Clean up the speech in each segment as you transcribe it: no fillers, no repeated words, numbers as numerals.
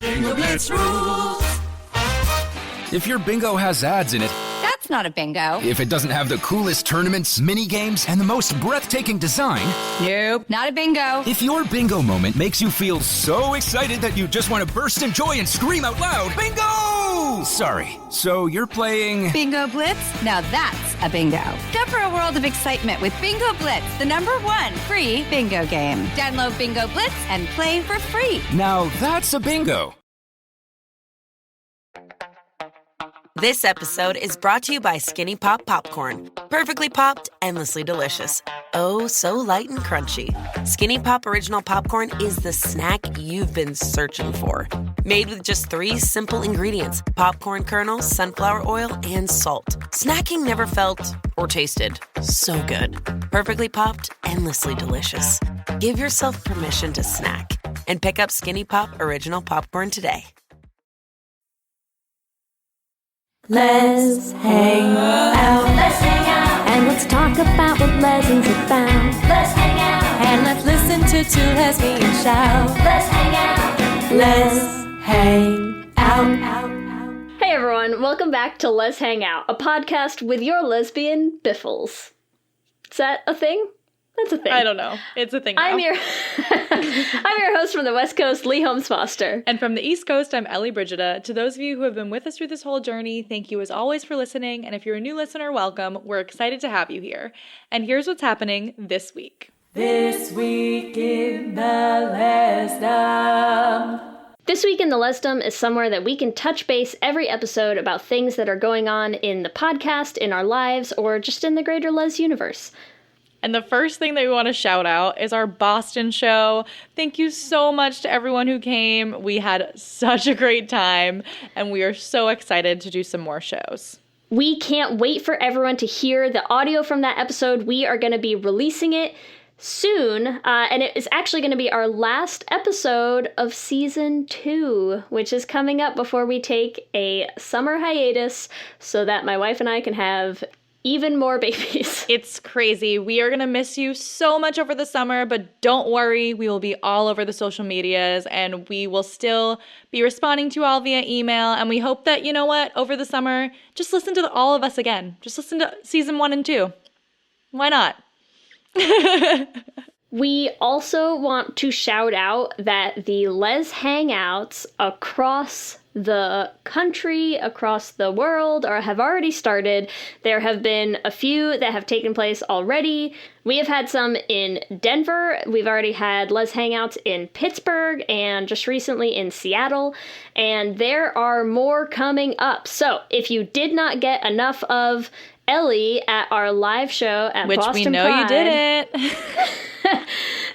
Bingo Blitz rules. If your bingo has ads in it, That's not a bingo. if it doesn't have the coolest tournaments, mini games, and the most breathtaking design, Nope, not a bingo. if your bingo moment makes you feel so excited that you just want to burst in joy and scream out loud, bingo! Sorry, so you're playing... Bingo Blitz? Now that's a bingo. Go for a world of excitement with Bingo Blitz, the #1 free bingo game. Download Bingo Blitz and play for free. Now that's a bingo. This episode is brought to you by Skinny Pop Popcorn. Perfectly popped, endlessly delicious. Oh, so light and crunchy. Skinny Pop Original Popcorn is the snack you've been searching for. Made with just 3 simple ingredients: popcorn kernels, sunflower oil, and salt. Snacking never felt or tasted so good. Perfectly popped, endlessly delicious. Give yourself permission to snack and pick up Skinny Pop Original Popcorn today. Let's hang out. Let's hang out. And let's talk about what lessons have found. Let's hang out. And let's listen to 2 lesbians shout. Let's hang out. Let's hang out. Hey everyone, welcome back to Let's Hang Out, a podcast with your lesbian biffles. Is that a thing? That's a thing. I don't know. It's a thing now. I'm your host from the West Coast, Lee Holmes Foster. And from the East Coast, I'm Ellie Brigida. To those of you who have been with us through this whole journey, thank you as always for listening. And if you're a new listener, welcome. We're excited to have you here. And here's what's happening this week. This week in the Lesdom. This week in the Lesdom is somewhere that we can touch base every episode about things that are going on in the podcast, in our lives, or just in the greater Les universe. And the first thing that we want to shout out is our Boston show. Thank you so much to everyone who came. We had such a great time, and we are so excited to do some more shows. We can't wait for everyone to hear the audio from that episode. We are going to be releasing it soon, and it is actually going to be our last episode of season 2, which is coming up before we take a summer hiatus so that my wife and I can have even more babies. It's crazy. We are going to miss you so much over the summer, but don't worry. We will be all over the social medias, and we will still be responding to you all via email. And we hope that, you know what, over the summer, just listen to all of us again. Just listen to season 1 and 2. Why not? We also want to shout out that the Les Hangouts across the country, across the world, or have already started. There have been a few that have taken place already. We have had some in Denver. We've already had Les Hangouts in Pittsburgh and just recently in Seattle. And there are more coming up. So if you did not get enough of Ellie at our live show at Which Boston we know Pride, you didn't.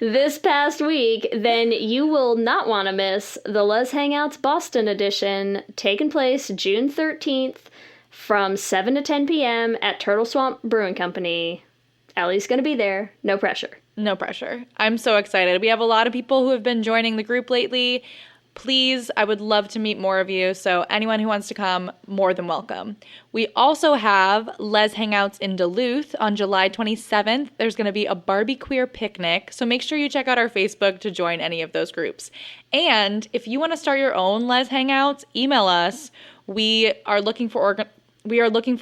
this past week, then you will not want to miss the Les Hangouts Boston edition, taking place June 13th from 7 to 10 p.m. at Turtle Swamp Brewing Company. Ellie's going to be there. No pressure. No pressure. I'm so excited. We have a lot of people who have been joining the group lately. Please, I would love to meet more of you, so anyone who wants to come, more than welcome. We also have Les Hangouts in Duluth on July 27th. There's going to be a Barbie Queer picnic, so make sure you check out our Facebook to join any of those groups. And if you want to start your own Les Hangouts, email us. We are looking for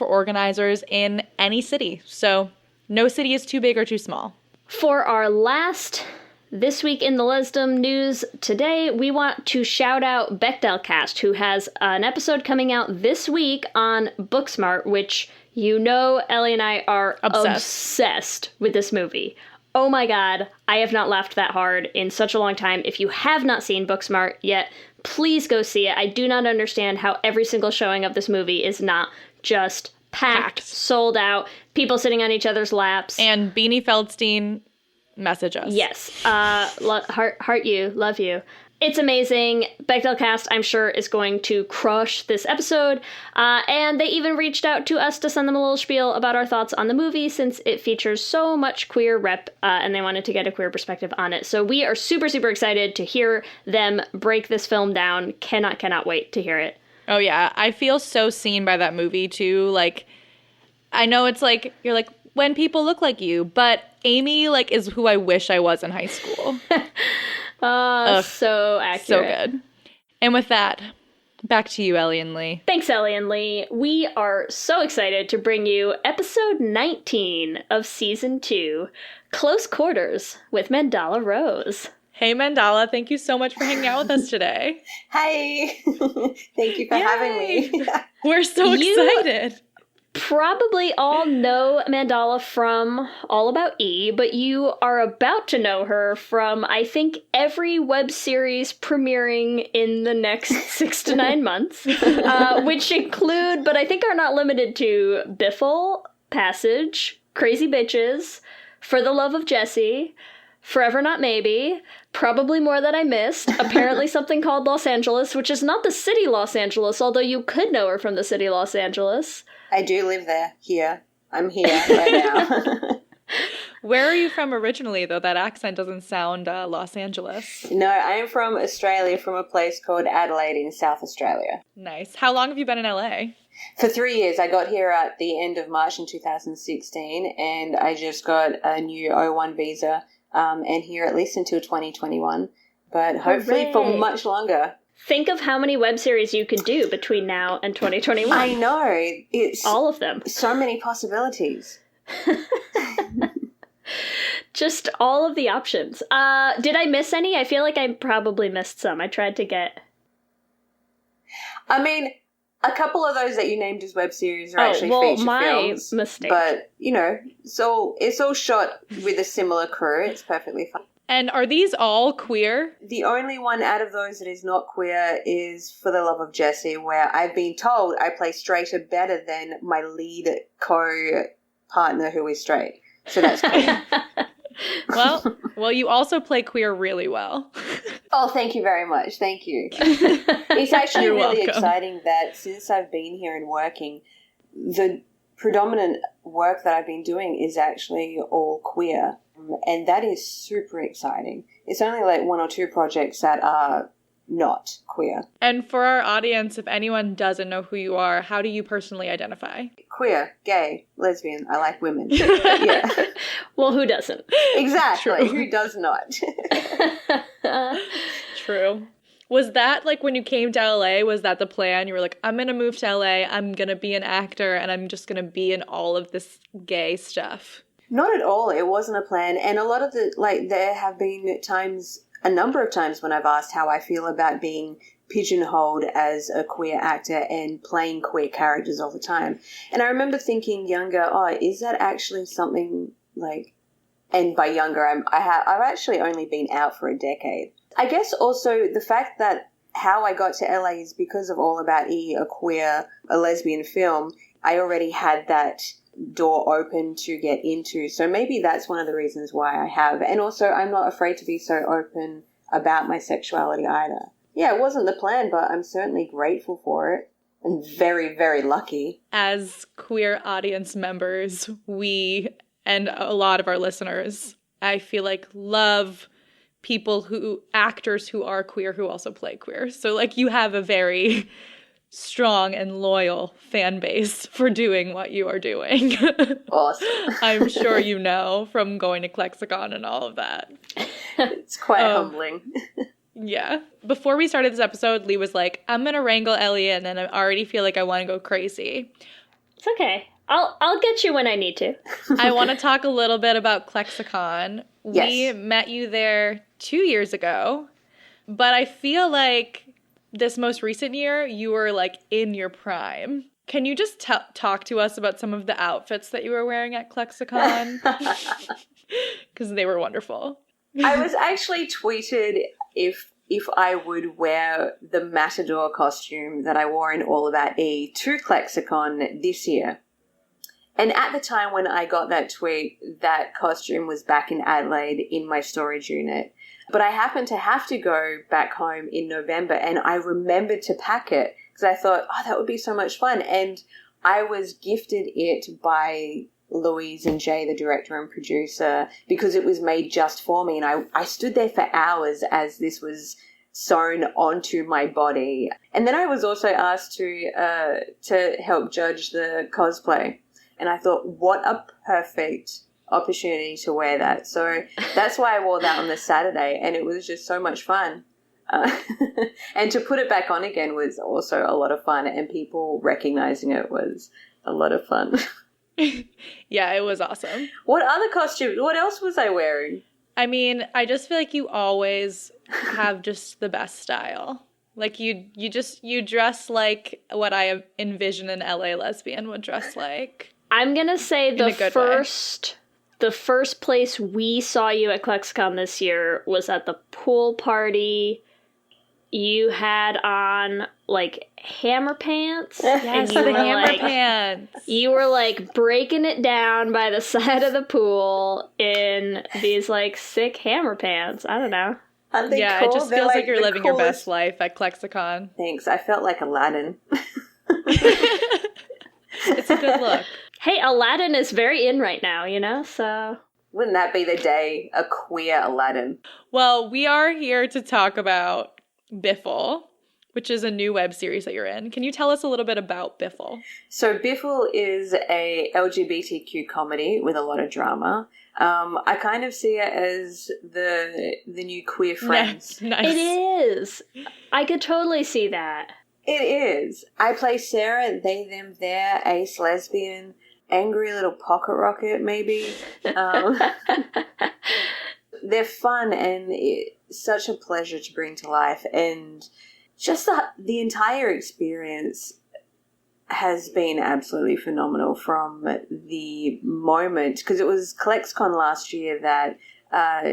organizers in any city, so no city is too big or too small. For our last This Week in the Lesdom news today, we want to shout out Bechdelcast, who has an episode coming out this week on Booksmart, which you know Ellie and I are obsessed with this movie. Oh my god, I have not laughed that hard in such a long time. If you have not seen Booksmart yet, please go see it. I do not understand how every single showing of this movie is not just packed, sold out, people sitting on each other's laps. And Beanie Feldstein, message us. Yes. Heart you. Love you. It's amazing. Bechdelcast, I'm sure, is going to crush this episode. And they even reached out to us to send them a little spiel about our thoughts on the movie, since it features so much queer rep, and they wanted to get a queer perspective on it. So we are super, super excited to hear them break this film down. Cannot wait to hear it. Oh, yeah. I feel so seen by that movie, too. Like, I know it's like, you're like, when people look like you, but Amy, like, is who I wish I was in high school. So accurate. So good. And with that, back to you, Ellie and Lee. Thanks, Ellie and Lee. We are so excited to bring you episode 19 of season 2, Close Quarters with Mandahla Rose. Hey, Mandahla, thank you so much for hanging out with us today. Hey, thank you for having me. We're so excited. Probably all know Mandahla from All About E, but you are about to know her from, I think, every web series premiering in the next 6 to 9 months, which include, but I think are not limited to, Biffle, Passage, Crazy Bitches, For the Love of Jesse, Forever Not Maybe, probably more that I missed, apparently something called Los Angeles, which is not the city Los Angeles, although you could know her from the city Los Angeles. I do live there, here. I'm here right now. Where are you from originally, though? That accent doesn't sound Los Angeles. No, I am from Australia, from a place called Adelaide in South Australia. Nice. How long have you been in LA? For 3 years. I got here at the end of March in 2016, and I just got a new O1 visa, and here at least until 2021, but hopefully for much longer. Think of how many web series you could do between now and 2021. I know. It's all of them. So many possibilities. Just all of the options. Did I miss any? I feel like I probably missed some. I tried to get... I mean, a couple of those that you named as web series are actually feature films. Mistake. But, you know, it's all shot with a similar crew. It's perfectly fine. And are these all queer? The only one out of those that is not queer is For the Love of Jesse, where I've been told I play straighter better than my lead co-partner who is straight. So that's cool. Well, you also play queer really well. Oh, thank you very much. Thank you. It's actually You're really welcome. exciting that since I've been here and working, the predominant work that I've been doing is actually all queer. And that is super exciting. It's only like 1 or 2 projects that are not queer. And for our audience, if anyone doesn't know who you are, how do you personally identify? Queer, gay, lesbian, I like women. Yeah. Well, who doesn't? Exactly. True. Who does not? True. Was that like when you came to LA, was that the plan? You were like, I'm going to move to LA, I'm going to be an actor, and I'm just going to be in all of this gay stuff? Not at all. It wasn't a plan. And a lot of there have been a number of times when I've asked how I feel about being pigeonholed as a queer actor and playing queer characters all the time. And I remember thinking younger, is that actually something like, and by younger, I've actually only been out for a decade. I guess also the fact that how I got to LA is because of All About E, a lesbian film. I already had that door open to get into. So maybe that's one of the reasons why I have. And also I'm not afraid to be so open about my sexuality either. Yeah, it wasn't the plan, but I'm certainly grateful for it and very, very lucky. As queer audience members, we and a lot of our listeners, I feel like, love actors who are queer who also play queer. So like you have a very strong and loyal fan base for doing what you are doing. Awesome. I'm sure you know from going to Klexicon and all of that. It's quite humbling. Yeah. Before we started this episode, Lee was like, I'm going to wrangle Elliot, and then I already feel like I want to go crazy. It's okay. I'll get you when I need to. I want to talk a little bit about Klexicon. Yes. We met you there 2 years ago, but I feel like this most recent year, you were like in your prime. Can you just talk to us about some of the outfits that you were wearing at Klexicon? Because they were wonderful. I was actually tweeted if I would wear the Matador costume that I wore in All About E to Klexicon this year. And at the time when I got that tweet, that costume was back in Adelaide in my storage unit. But I happened to have to go back home in November, and I remembered to pack it because I thought, that would be so much fun. And I was gifted it by Louise and Jay, the director and producer, because it was made just for me. And I stood there for hours as this was sewn onto my body. And then I was also asked to help judge the cosplay. And I thought, what a perfect opportunity to wear that. So that's why I wore that on the Saturday, and it was just so much fun. And to put it back on again was also a lot of fun, and people recognizing it was a lot of fun. Yeah, it was awesome. What other costumes? What else was I wearing? I mean, I just feel like you always have just the best style. Like you dress like what I envision an LA lesbian would dress like. I'm gonna say In a good way. the first place we saw you at ClexCon this year was at the pool party. You had on like hammer pants. Yes, you the were, hammer like, pants. You were like breaking it down by the side of the pool in these like sick hammer pants. I don't know. Aren't they Yeah, cool? it just They're, feels like you're the living your coolest- best life at ClexCon. Thanks. I felt like Aladdin. It's a good look. Hey, Aladdin is very in right now, you know, so. Wouldn't that be the day? A queer Aladdin. Well, we are here to talk about Biffle, which is a new web series that you're in. Can you tell us a little bit about Biffle? So Biffle is a LGBTQ comedy with a lot of drama. I kind of see it as the new Queer Friends. Nice. It is. I could totally see that. It is. I play Sarah, they, them, their, ace lesbian, angry little pocket rocket, maybe. They're fun, and it's such a pleasure to bring to life. And just the entire experience has been absolutely phenomenal from the moment, because it was CollectCon last year that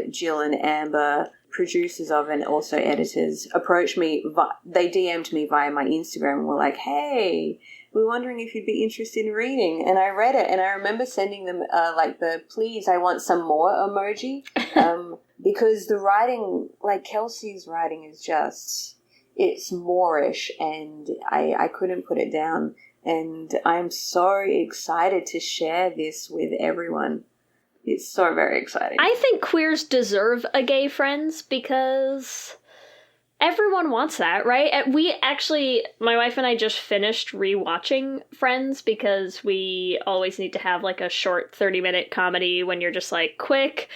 Jill and Amber, producers of and also editors, approached me. They DM'd me via my Instagram and were like, hey, we're wondering if you'd be interested in reading. And I read it, and I remember sending them like the please, I want some more emoji, because the writing, like Kelsey's writing is just, it's Moorish, and I couldn't put it down. And I'm so excited to share this with everyone. It's so very exciting. I think queers deserve a gay Friends because everyone wants that, right? And we actually, my wife and I just finished rewatching Friends because we always need to have like a short 30-minute comedy when you're just like, quick,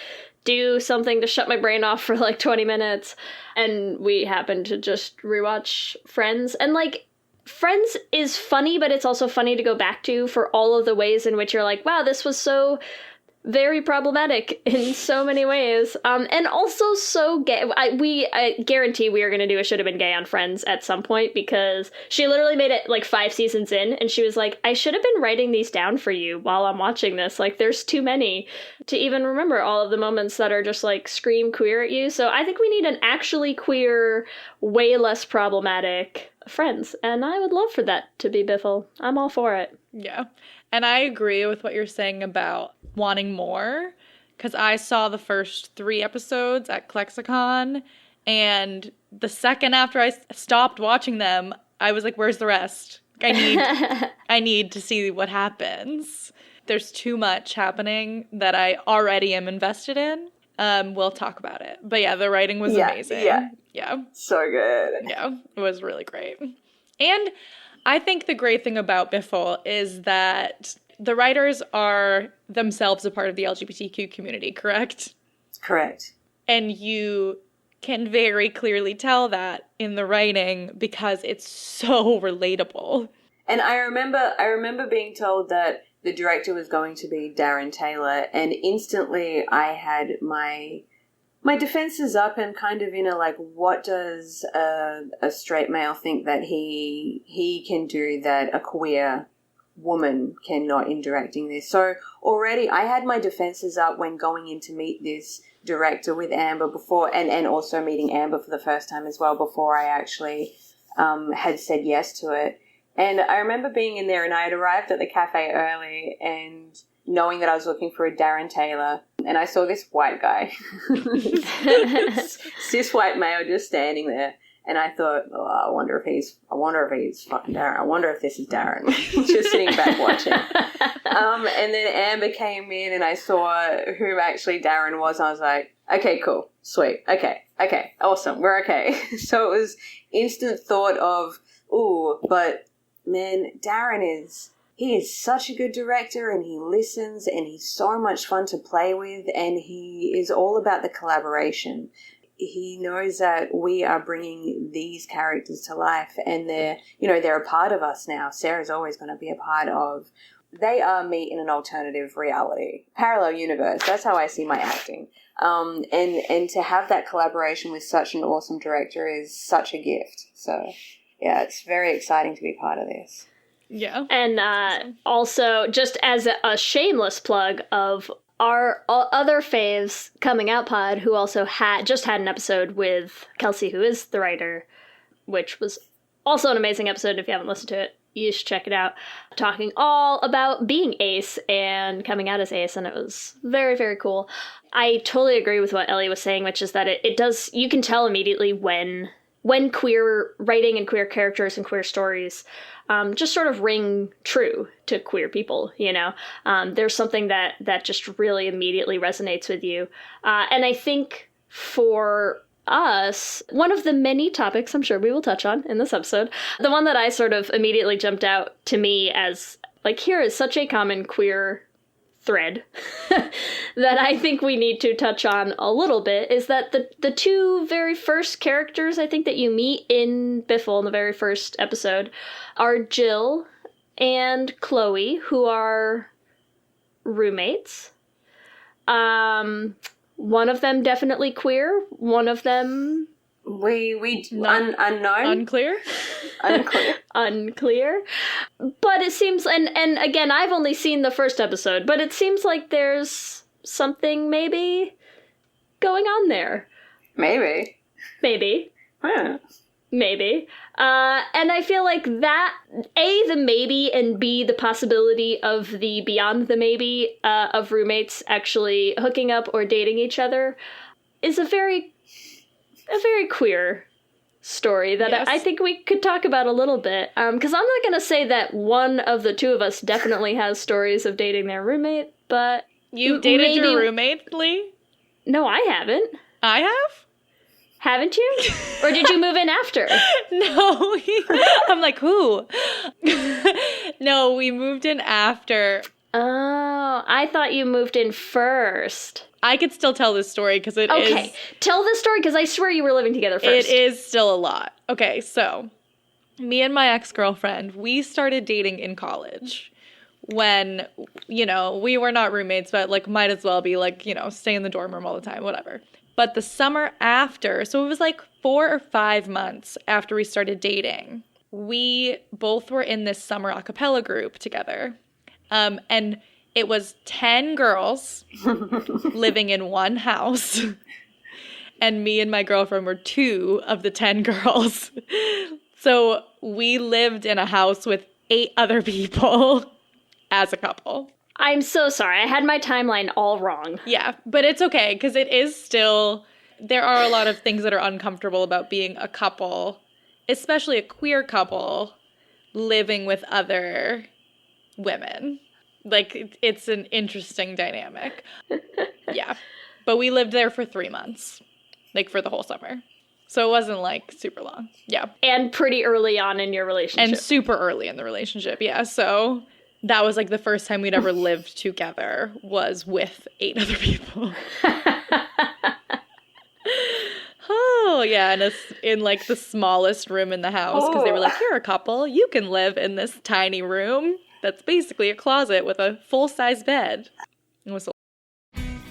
do something to shut my brain off for like 20 minutes. And we happened to just rewatch Friends. And like, Friends is funny, but it's also funny to go back to for all of the ways in which you're like, wow, this was so very problematic in so many ways. And also so gay. I guarantee we are going to do a Should Have Been Gay on Friends at some point, because she literally made it like 5 seasons in, and she was like, I should have been writing these down for you while I'm watching this. Like, there's too many to even remember all of the moments that are just like scream queer at you. So I think we need an actually queer, way less problematic Friends. And I would love for that to be Biffle. I'm all for it. Yeah. And I agree with what you're saying about wanting more, because I saw the first 3 episodes at ClexCon, and the second after I stopped watching them, I was like, where's the rest? I need to see what happens. There's too much happening that I already am invested in. We'll talk about it. But yeah, the writing was amazing. Yeah. So good. Yeah, it was really great. And I think the great thing about Biffle is that the writers are themselves a part of the LGBTQ community, correct? Correct. And you can very clearly tell that in the writing because it's so relatable. And I remember being told that the director was going to be Darren Taylor, and instantly I had my defenses up and kind of in a like, what does a straight male think that he can do that a queer woman cannot in directing this? So already I had my defenses up when going in to meet this director with Amber before, and also meeting Amber for the first time as well before I actually had said yes to it. And I remember being in there, and I had arrived at the cafe early and knowing that I was looking for a Darren Taylor, and I saw this white guy, cis white male just standing there, and I thought, oh, I wonder if he's fucking Darren. I wonder if this is Darren, just sitting back watching. And then Amber came in, and I saw who actually Darren was. And I was like, okay, cool, sweet, okay, awesome, we're okay. So it was instant thought of, ooh, but man, Darren is such a good director, and he listens, and he's so much fun to play with, and he is all about the collaboration. he knows that we are bringing these characters to life, and they're a part of us now. Sarah's always going to be a part of. They are me in an alternative reality, parallel universe. That's how I see my acting. And to have that collaboration with such an awesome director is such a gift. So, yeah, it's very exciting to be part of this. Yeah. And also, just as a shameless plug of our other faves coming out pod, who also had an episode with Kelsey, who is the writer, which was also an amazing episode. If you haven't listened to it, you should check it out. Talking all about being Ace and coming out as Ace, and it was very, very cool. I totally agree with what Ellie was saying, which is that it does, you can tell immediately when queer writing and queer characters and queer stories just sort of ring true to queer people, you know? There's something that just really immediately resonates with you. And I think for us, one of the many topics I'm sure we will touch on in this episode, the one that I sort of immediately jumped out to me as, like, here is such a common queer thread that I think we need to touch on a little bit, is that the two very first characters I think that you meet in Biffle in the very first episode are Jill and Chloe, who are roommates. One of them definitely queer. One of them unknown, Unclear. unclear. But it seems, and again, I've only seen the first episode, but it seems like there's something maybe going on there. Maybe. Huh. Maybe. And I feel like that, A, the maybe, and B, the possibility of the beyond the maybe of roommates actually hooking up or dating each other is a very queer story that Yes. I think we could talk about a little bit. Because I'm not going to say that one of the two of us definitely has stories of dating their roommate, but... You've dated maybe... your roommate, Lee? No, I haven't. I have? Haven't you? Or did you move in after? No. I'm like, who? No, we moved in after. Oh, I thought you moved in first. I could still tell this story because it is... Okay, tell the story because I swear you were living together first. It is still a lot. Okay, so me and my ex-girlfriend, we started dating in college when, you know, we were not roommates, but, like, might as well be, like, you know, stay in the dorm room all the time, whatever. But the summer after, so it was like 4 or 5 months after we started dating, we both were in this summer a cappella group together. And it was 10 girls living in one house. And me and my girlfriend were 2 of the 10 girls. So we lived in a house with 8 other people as a couple. I'm so sorry. I had my timeline all wrong. Yeah, but it's okay because it is still, there are a lot of things that are uncomfortable about being a couple, especially a queer couple living with other women. Like, it's an interesting dynamic. Yeah, but we lived there for 3 months, like for the whole summer. So it wasn't like super long. Yeah. And pretty early on in your relationship. And super early in the relationship. Yeah. So that was like the first time we'd ever lived together was with 8 other people. Oh, yeah. And it's in like the smallest room in the house because they were like, you're a couple. You can live in this tiny room that's basically a closet with a full-size bed. It was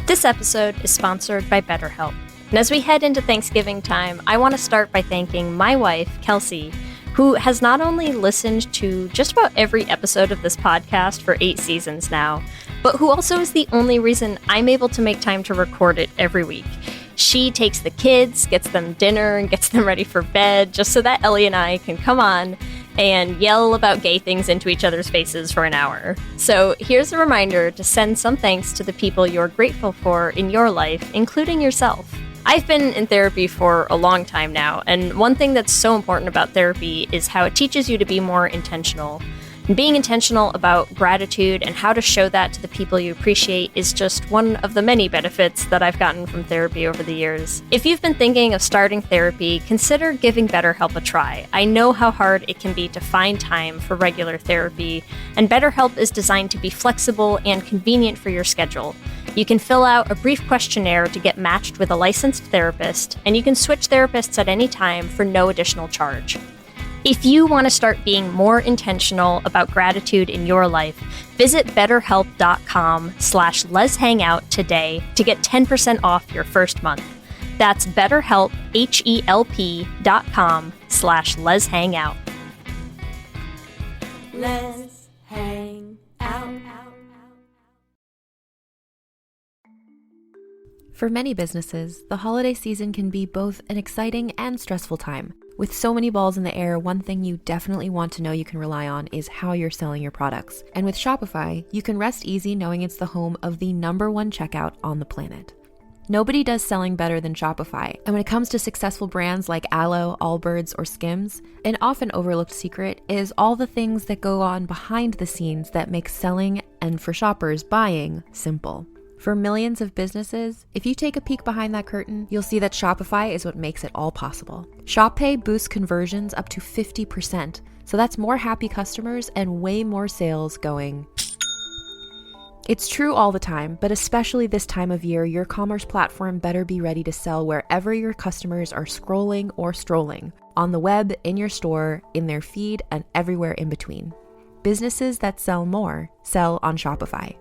This episode is sponsored by BetterHelp. And as we head into Thanksgiving time, I want to start by thanking my wife, Kelsey, who has not only listened to just about every episode of this podcast for 8 seasons now, but who also is the only reason I'm able to make time to record it every week. She takes the kids, gets them dinner, and gets them ready for bed just so that Ellie and I can come on and yell about gay things into each other's faces for an hour. So here's a reminder to send some thanks to the people you're grateful for in your life, including yourself. I've been in therapy for a long time now, and one thing that's so important about therapy is how it teaches you to be more intentional. And being intentional about gratitude and how to show that to the people you appreciate is just one of the many benefits that I've gotten from therapy over the years. If you've been thinking of starting therapy, consider giving BetterHelp a try. I know how hard it can be to find time for regular therapy, and BetterHelp is designed to be flexible and convenient for your schedule. You can fill out a brief questionnaire to get matched with a licensed therapist, and you can switch therapists at any time for no additional charge. If you want to start being more intentional about gratitude in your life, visit betterhelp.com/leshangout today to get 10% off your first month. That's BetterHelp, HELP.com/leshangout. Let's hang out. For many businesses, the holiday season can be both an exciting and stressful time. With so many balls in the air, one thing you definitely want to know you can rely on is how you're selling your products. And with Shopify, you can rest easy knowing it's the home of the #1 checkout on the planet. Nobody does selling better than Shopify, and when it comes to successful brands like Aloe, Allbirds, or Skims, an often overlooked secret is all the things that go on behind the scenes that make selling, and for shoppers, buying, simple. For millions of businesses, if you take a peek behind that curtain, you'll see that Shopify is what makes it all possible. Shop Pay boosts conversions up to 50%, so that's more happy customers and way more sales going. It's true all the time, but especially this time of year, your commerce platform better be ready to sell wherever your customers are scrolling or strolling, on the web, in your store, in their feed, and everywhere in between. Businesses that sell more sell on Shopify.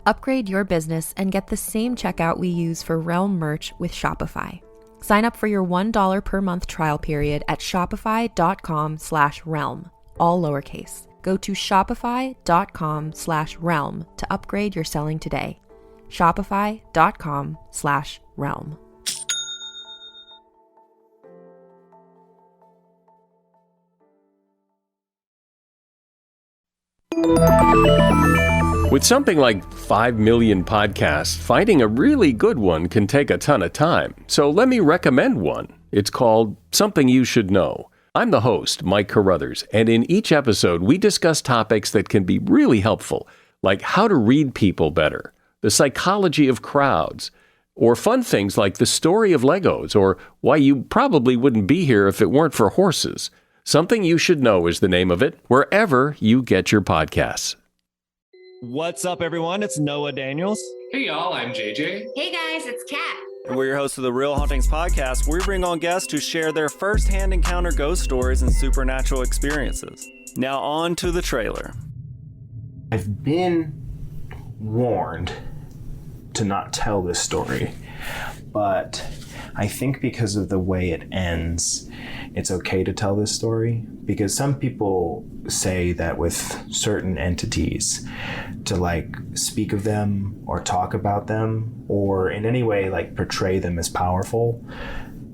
Upgrade your business and get the same checkout we use for Realm merch with Shopify. Sign up for your $1 per month trial period at shopify.com/realm, all lowercase. Go to shopify.com/realm to upgrade your selling today. Shopify.com/realm. With something like 5 million podcasts, finding a really good one can take a ton of time. So let me recommend one. It's called Something You Should Know. I'm the host, Mike Carruthers, and in each episode, we discuss topics that can be really helpful, like how to read people better, the psychology of crowds, or fun things like the story of Legos, or why you probably wouldn't be here if it weren't for horses. Something You Should Know is the name of it, wherever you get your podcasts. What's up, everyone? It's Noah Daniels. Hey, y'all. I'm JJ. Hey, guys, it's Kat. And we're your hosts of the Real Hauntings podcast, where we bring on guests to share their first-hand encounter ghost stories and supernatural experiences. Now on to the trailer. I've been warned to not tell this story, but I think because of the way it ends, it's okay to tell this story, because some people say that with certain entities, to like speak of them or talk about them or in any way like portray them as powerful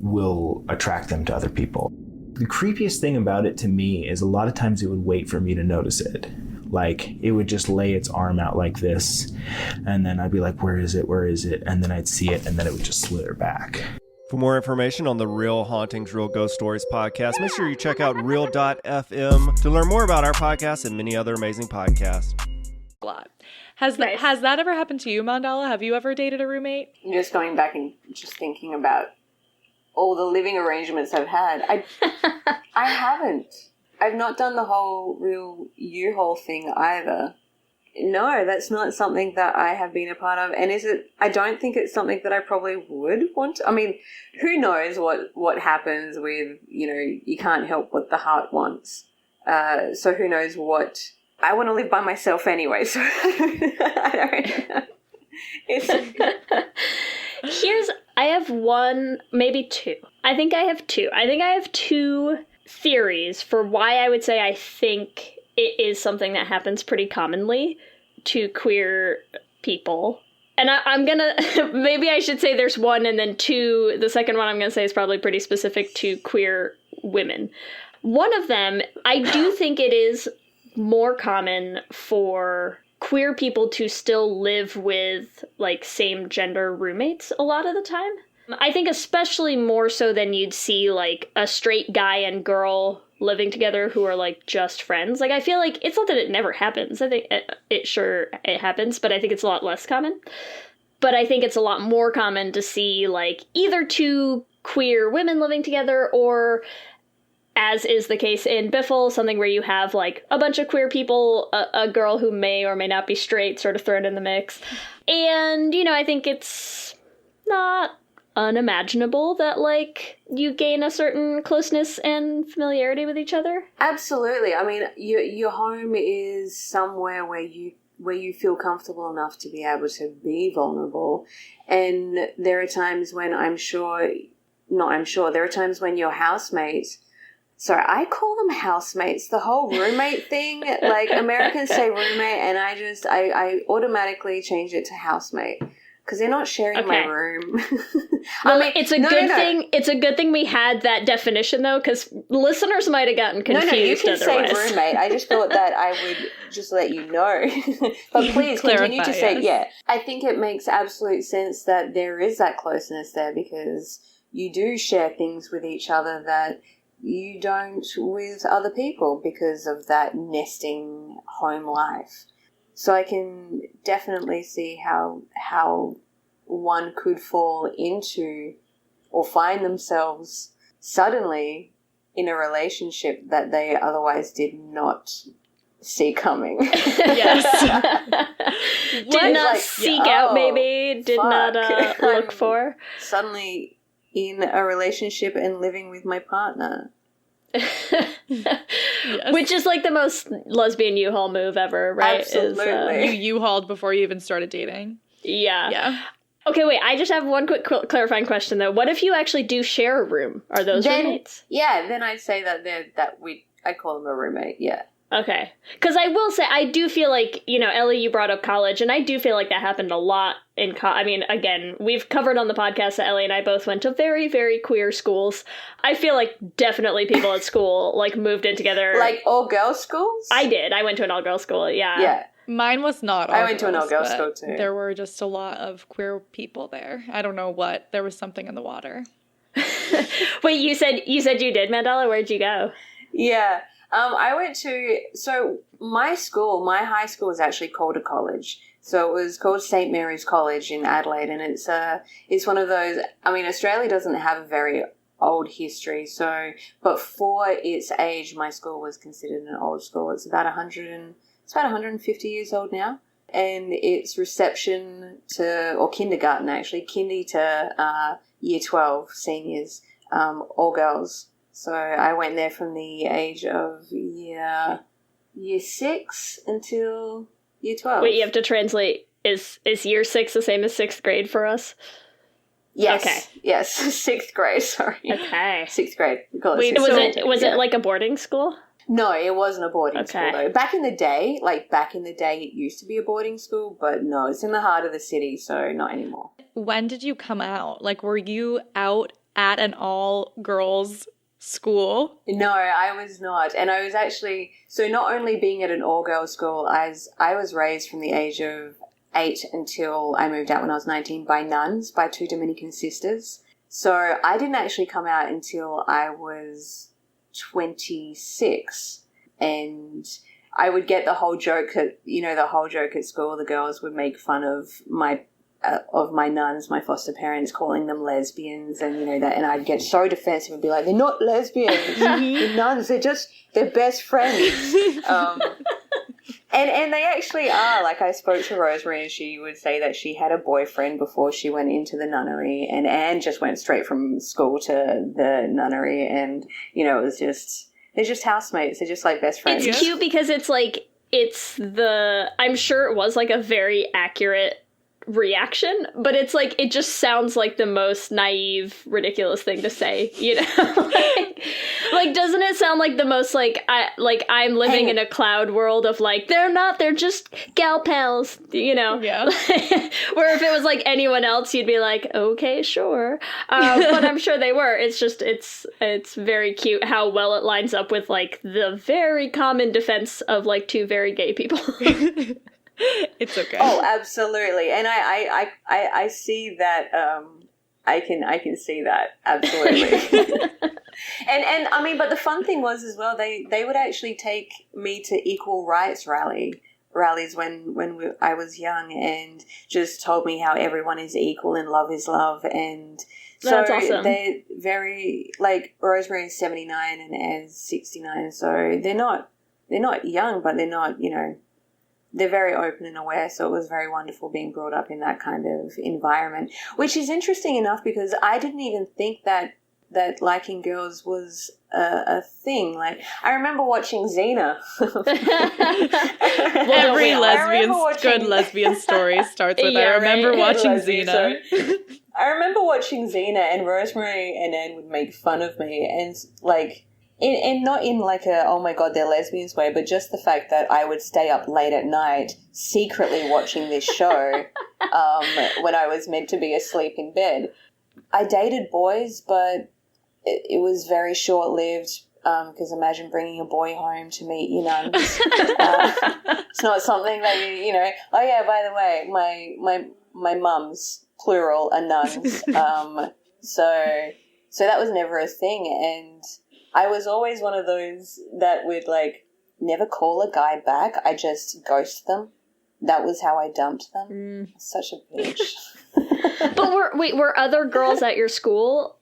will attract them to other people. The creepiest thing about it to me is a lot of times it would wait for me to notice it. Like it would just lay its arm out like this, and then I'd be like, where is it? Where is it? And then I'd see it, and then it would just slither back. For more information on the Real Hauntings, Real Ghost Stories podcast, make sure you check out real.fm to learn more about our podcast and many other amazing podcasts. A lot. Has that ever happened to you, Mandahla? Have you ever dated a roommate? Just going back and just thinking about all the living arrangements I've had. I haven't. I've not done the whole real U-Haul thing either. No, that's not something that I have been a part of. And I don't think it's something that I probably would want to. I mean, who knows what happens with, you can't help what the heart wants. So who knows what. I want to live by myself anyway, so I don't know. I have one, maybe two. I think I have two theories for why I would say I think it is something that happens pretty commonly to queer people. And I'm gonna, maybe I should say there's one and then two. The second one I'm gonna say is probably pretty specific to queer women. One of them, I do think it is more common for queer people to still live with like same gender roommates a lot of the time. I think especially more so than you'd see like a straight guy and girl living together who are like just friends. Like I feel like it's not that it never happens. I think it happens, but I think it's a lot less common. But I think it's a lot more common to see like either two queer women living together, or, as is the case in Biffle, something where you have like a bunch of queer people, a girl who may or may not be straight sort of thrown in the mix. And, you know, I think it's not unimaginable that like you gain a certain closeness and familiarity with each other. Absolutely. I mean, your home is somewhere where you feel comfortable enough to be able to be vulnerable. And there are times when there are times when your housemates, sorry, I call them housemates, the whole roommate thing, like Americans say roommate, and I automatically change it to housemate. Because they're not sharing my room. Well, I mean, it's a good thing. It's a good thing we had that definition, though, because listeners might have gotten confused. No, you can otherwise. say roommate. I just thought that I would just let you know. But please continue to say, yeah. I think it makes absolute sense that there is that closeness there, because you do share things with each other that you don't with other people because of that nesting home life. So I can definitely see how one could fall into or find themselves suddenly in a relationship that they otherwise did not see coming. Yes. Did not seek out, maybe. Did not look for. Suddenly in a relationship and living with my partner. Yes. Which is like the most lesbian U-Haul move ever, right? Absolutely. You U-Hauled before you even started dating. Yeah. Okay, wait, I just have one quick clarifying question, though. What if you actually do share a room? Are those roommates? Yeah, then I'd say that I call them a roommate, yeah. Okay. Because I will say, I do feel like, you know, Ellie, you brought up college, and I do feel like that happened a lot in I mean, again, we've covered on the podcast that Ellie and I both went to very, very queer schools. I feel like definitely people at school, like, moved in together. Like all-girls schools? I did. I went to an all-girls school, yeah. Yeah. Mine was not all I went to an all-girls school, too. There were just a lot of queer people there. I don't know what. There was something in the water. Wait, you said you did, Mandahla? Where'd you go? Yeah. I went to, so my high school was actually called a college. So it was called St. Mary's College in Adelaide, and it's one of those, I mean, Australia doesn't have a very old history, but for its age, my school was considered an old school. It's about 150 years old now. And its reception or kindergarten actually, kindy to year 12, seniors, all girls. So I went there from the age of year 6 until year 12. Wait, you have to translate. Is year 6 the same as 6th grade for us? Yes. Okay. Yes, 6th grade, sorry. Okay. 6th grade. Wait, was it like a boarding school? No, it wasn't a boarding school, though. Back in the day, it used to be a boarding school, but no, it's in the heart of the city, so not anymore. When did you come out? Like, were you out at an all-girls school? No, I was not. And I was actually, so not only being at an all-girls school, I was raised from the age of 8 until I moved out when I was 19 by nuns, by 2 Dominican sisters. So I didn't actually come out until I was 26. And I would get the whole joke at school, the girls would make fun of my nuns, my foster parents, calling them lesbians, and that, and I'd get so defensive and be like, they're not lesbians, they're nuns, they're best friends. And they actually are. Like, I spoke to Rosemary, and she would say that she had a boyfriend before she went into the nunnery, and Anne just went straight from school to the nunnery, and it was just, they're just housemates, they're just like best friends. It's cute because it's like, I'm sure it was like a very accurate reaction, but it's like, it just sounds like the most naive, ridiculous thing to say, like doesn't it sound like the most I'm living in a cloud world of like, they're just gal pals, Yeah. Where if it was like anyone else, you'd be like, okay, sure. But I'm sure they were. It's just, it's very cute how well it lines up with like the very common defense of like 2 very gay people. It's okay. Oh, absolutely. And I see that I can see that, absolutely. and I mean, but the fun thing was as well, they would actually take me to equal rights rallies when I was young, and just told me how everyone is equal and love is love. And so that's awesome. They're very, like, Rosemary is 79 and Anne's 69, so they're not young, but they're not, you know, they're very open and aware. So it was very wonderful being brought up in that kind of environment, which is interesting enough because I didn't even think that liking girls was a thing. Like, I remember watching Xena. Every good lesbian story starts with, I remember watching Xena. I remember watching Xena, and Rosemary and Anne would make fun of me, and like, and not in like a, oh my god, they're lesbians way, but just the fact that I would stay up late at night secretly watching this show when I was meant to be asleep in bed. I dated boys, but it was very short-lived, because imagine bringing a boy home to meet your nuns. It's not something that you know, oh yeah, by the way, my mum's, plural, are nuns. So that was never a thing, and I was always one of those that would, like, never call a guy back. I just ghost them. That was how I dumped them. Such a bitch. But were other girls at your school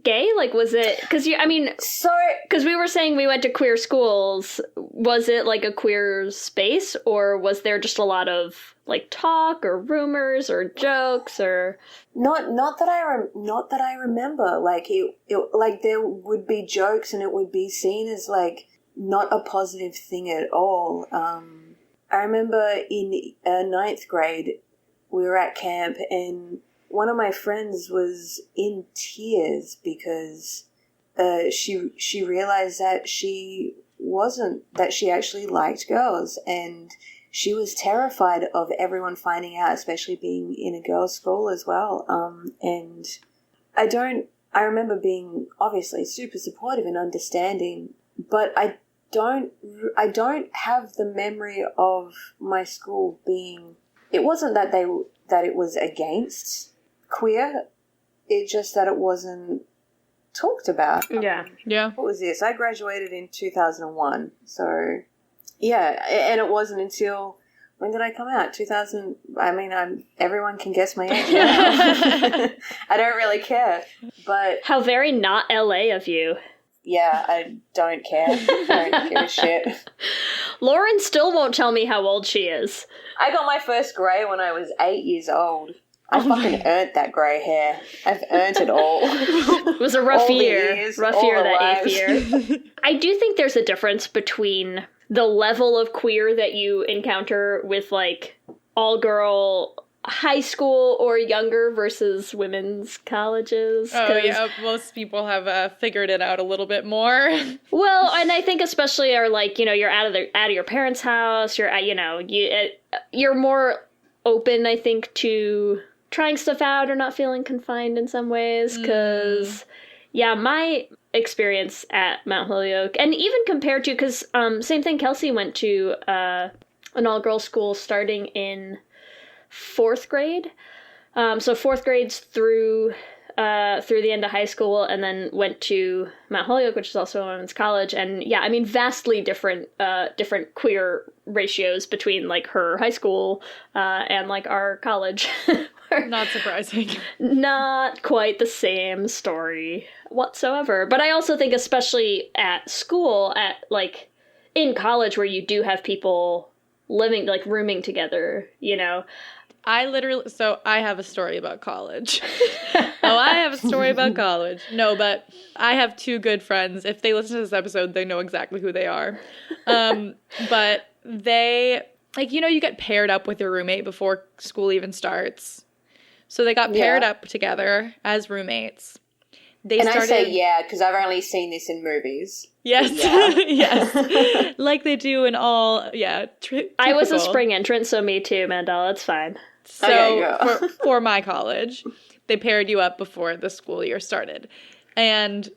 gay? Like, was it, because because we were saying we went to queer schools, was it like a queer space, or was there just a lot of like talk or rumors or jokes, or not that I remember. Like, it like, there would be jokes and it would be seen as like not a positive thing at all. I remember in 9th grade we were at camp, and one of my friends was in tears because she realized that she actually liked girls, and she was terrified of everyone finding out, especially being in a girls' school as well. And I remember being obviously super supportive and understanding, but I don't have the memory of my school being, it wasn't that it was against queer, it's just that it wasn't talked about. Yeah. What was this? I graduated in 2001, so yeah, and it wasn't until, when did I come out? 2000. I mean, everyone can guess my age now. I don't really care, but how very not LA of you. Yeah, I don't care. I don't give a shit. Lauren still won't tell me how old she is. I got my first grey when I was 8 years old. I fucking earned that grey hair. I've earned it all. It was a rough year. Rough year, that 8th year. I do think there's a difference between the level of queer that you encounter with, like, all-girl high school or younger versus women's colleges. Oh, yeah. Most people have figured it out a little bit more. Well, and I think especially are, like, you know, you're out of your parents' house. You're, you know, you're more open, I think, to trying stuff out or not feeling confined in some ways. Because, yeah, my experience at Mount Holyoke, and even compared to, because same thing, Kelsey went to an all-girls school starting in 4th grade. So 4th grade's through the end of high school, and then went to Mount Holyoke, which is also a women's college. And yeah, I mean, vastly different queer ratios between, like, her high school and, like, our college. Not surprising. Not quite the same story whatsoever. But I also think, especially at school, like, in college, where you do have people living, like, rooming together, you know. I have a story about college. I have a story about college. No, but I have 2 good friends. If they listen to this episode, they know exactly who they are. But they, like, you know, you get paired up with your roommate before school even starts. So they got paired up together as roommates. I say yeah, because I've only seen this in movies. Yes, yes. Like they do in all, I was a spring entrant, so me too, Mandahla, it's fine. So for my college, they paired you up before the school year started. And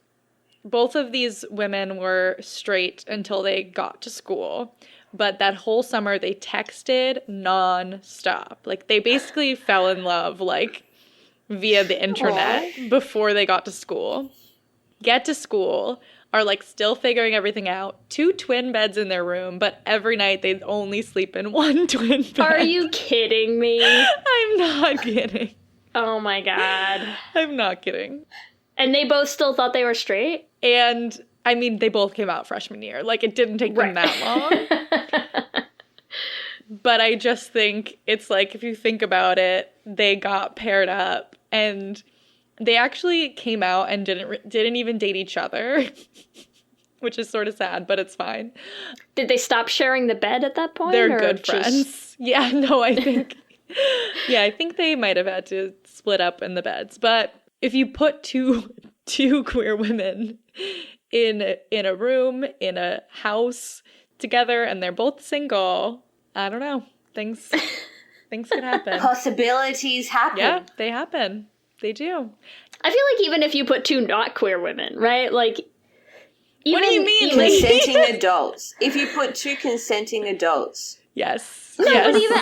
both of these women were straight until they got to school. But that whole summer, they texted nonstop. Like, they basically fell in love, like, via the internet before they got to school. Get to school, are like still figuring everything out. 2 twin beds in their room, but every night they only sleep in 1 twin bed. Are you kidding me? I'm not kidding. Oh my god. I'm not kidding. And they both still thought they were straight? And, I mean, they both came out freshman year. Like, it didn't take them that long. But I just think it's like, if you think about it, they got paired up and they actually came out and didn't even date each other, which is sort of sad, but it's fine. Did they stop sharing the bed at that point? They're good friends. Yeah, no, I think... I think they might have had to split up in the beds. But if you put two queer women in a room, in a house together, and they're both single, I don't know. Things could happen. Possibilities happen. Yeah, they happen. They do. I feel like even if you put 2 not queer women, right? Like, what do you mean? Consenting adults. If you put 2 consenting adults. Yes. No, yes. but even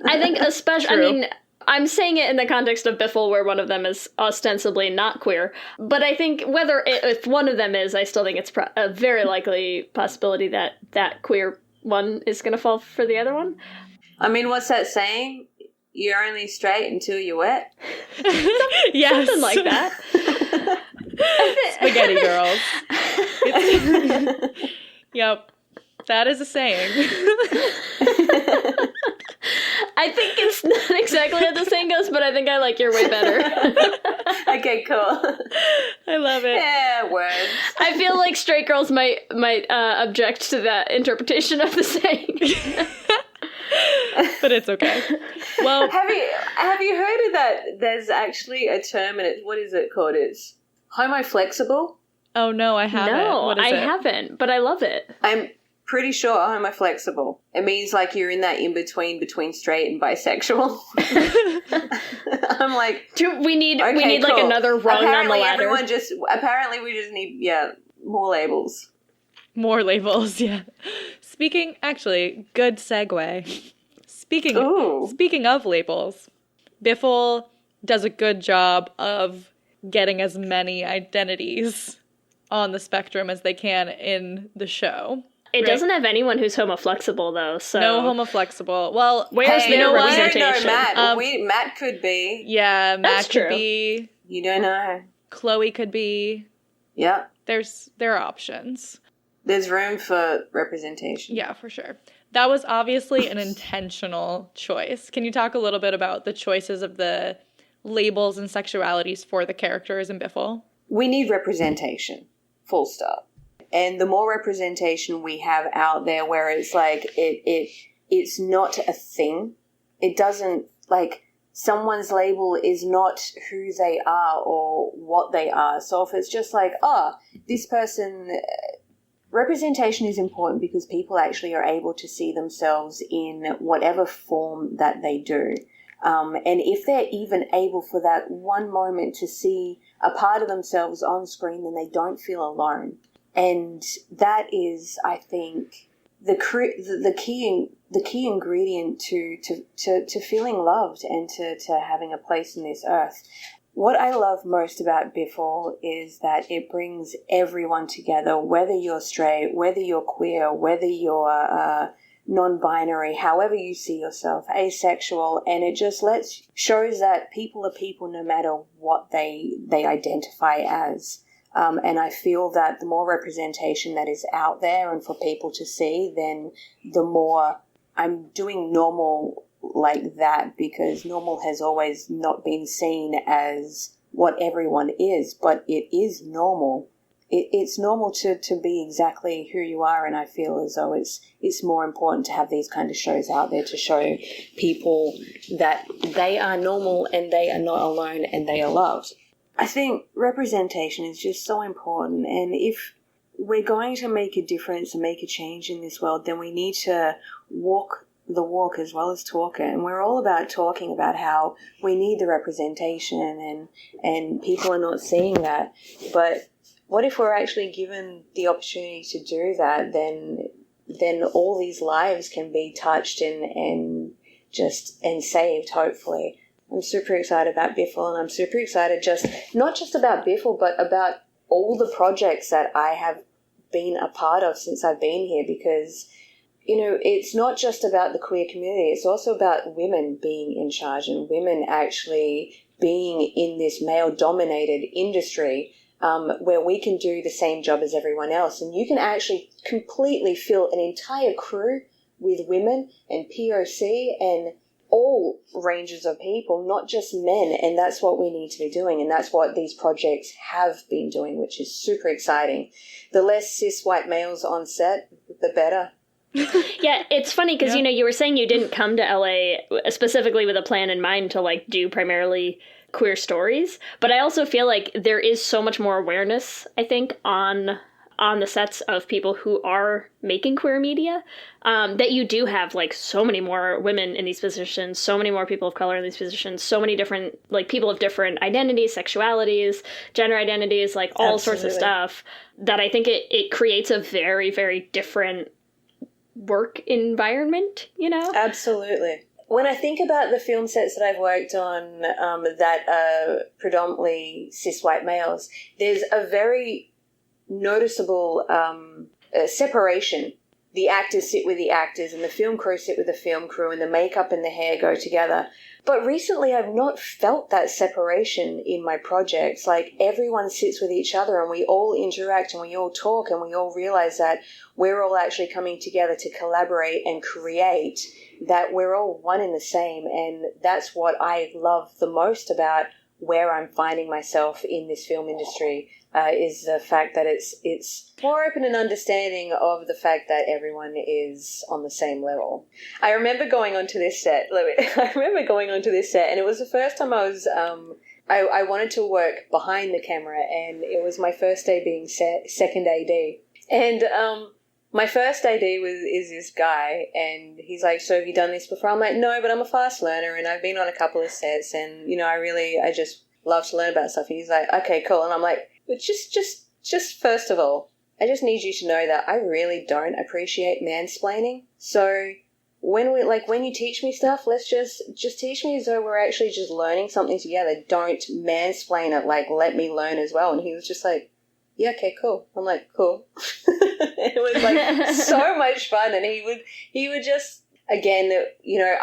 I think especially. True. I mean, I'm saying it in the context of Biffle, where one of them is ostensibly not queer. But I think if one of them is, I still think it's a very likely possibility that queer one is going to fall for the other one. I mean, what's that saying? You're only straight until you're wet. Yes. Something like that. Spaghetti girls. Yep. That is a saying. I think it's not exactly how the saying goes, but I think I like your way better. Okay, cool. I love it. Yeah, words. I feel like straight girls might object to that interpretation of the saying. But it's okay. Well, have you heard of that? There's actually a term, and what is it called? It's homoflexible. Oh no, I haven't. No, What is I it? haven't, but I love it. I'm pretty sure homoflexible. It means like you're in that in between straight and bisexual. I'm like, we need cool. like another rung on the ladder. Apparently we just need more labels. More labels, yeah. Actually, good segue. Speaking of labels, Biffle does a good job of getting as many identities on the spectrum as they can in the show. It doesn't have anyone who's homoflexible, though, so... No homoflexible. Well, where's their representation? No, Matt. Matt could be. Yeah, Matt could true. be. You don't know. Chloe could be. Yeah. There are options. There's room for representation. Yeah, for sure. That was obviously an intentional choice. Can you talk a little bit about the choices of the labels and sexualities for the characters in Biffle? We need representation. Full stop. And the more representation we have out there where it's like it's not a thing. It doesn't, like, someone's label is not who they are or what they are. So if it's just like, this person... Representation is important because people actually are able to see themselves in whatever form that they do. And if they're even able for that one moment to see a part of themselves on screen, then they don't feel alone. And that is, I think, the key ingredient to feeling loved and to having a place in this earth. What I love most about Biffle is that it brings everyone together, whether you're straight, whether you're queer, whether you're non-binary, however you see yourself, asexual, and it just shows that people are people no matter what they identify as. And I feel that the more representation that is out there and for people to see, then the more I'm doing normal like that, because normal has always not been seen as what everyone is, but it is normal. It's normal to be exactly who you are, and I feel as though it's more important to have these kind of shows out there to show people that they are normal and they are not alone and they are loved. I think representation is just so important, and if we're going to make a difference and make a change in this world, then we need to walk the walk as well as talk it. And we're all about talking about how we need the representation and people are not seeing that. But what if we're actually given the opportunity to do that? Then all these lives can be touched and saved, hopefully. I'm super excited about Biffle, and I'm super excited not just about Biffle, but about all the projects that I have been a part of since I've been here, because, you know, it's not just about the queer community, it's also about women being in charge and women actually being in this male-dominated industry where we can do the same job as everyone else. And you can actually completely fill an entire crew with women and POC and all ranges of people, not just men, and that's what we need to be doing, and that's what these projects have been doing, which is super exciting. The less cis white males on set, the better. Yeah, it's funny because, you know, you were saying you didn't come to LA specifically with a plan in mind to, like, do primarily queer stories, but I also feel like there is so much more awareness, I think, on the sets of people who are making queer media, that you do have, like, so many more women in these positions, so many more people of color in these positions, so many different, like, people of different identities, sexualities, gender identities, like, all sorts of stuff, that I think it creates a very, very different work environment, you know? Absolutely. When I think about the film sets that I've worked on that are predominantly cis white males, there's a very noticeable separation. The actors sit with the actors and the film crew sit with the film crew and the makeup and the hair go together. But recently I've not felt that separation in my projects. Like, everyone sits with each other and we all interact and we all talk and we all realize that we're all actually coming together to collaborate and create, that we're all one in the same. And that's what I love the most about where I'm finding myself in this film industry, is the fact that it's more open and understanding of the fact that everyone is on the same level. I remember going onto this set, and it was the first time I was, I wanted to work behind the camera, and it was my first day being second AD. And my first AD is this guy, and he's like, so have you done this before? I'm like, no, but I'm a fast learner, and I've been on a couple of sets, and, you know, I just love to learn about stuff. And he's like, okay, cool. And I'm like, but just first of all, I just need you to know that I really don't appreciate mansplaining. So when you teach me stuff, let's just teach me as though we're actually just learning something together. Don't mansplain it, like, let me learn as well. And he was just like, yeah, okay, cool. I'm like, cool. It was like so much fun. And he would just, again, you know,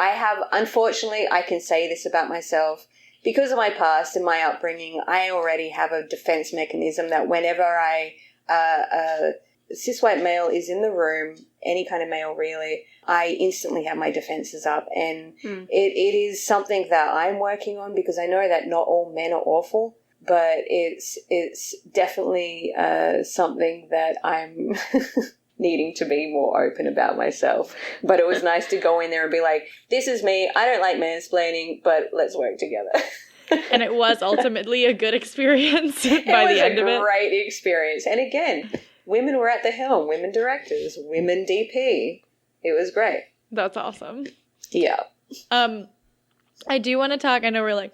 unfortunately, I can say this about myself. Because of my past and my upbringing, I already have a defense mechanism that whenever a cis white male is in the room, any kind of male really, I instantly have my defenses up. And it is something that I'm working on, because I know that not all men are awful, but it's definitely something that I'm needing to be more open about myself. But it was nice to go in there and be like, this is me, I don't like mansplaining, but let's work together. And it was ultimately a good experience by the end of it. It was a great experience. And again, women were at the helm, women directors, women DP. It was great. That's awesome. Yeah. I do want to talk, I know we're like,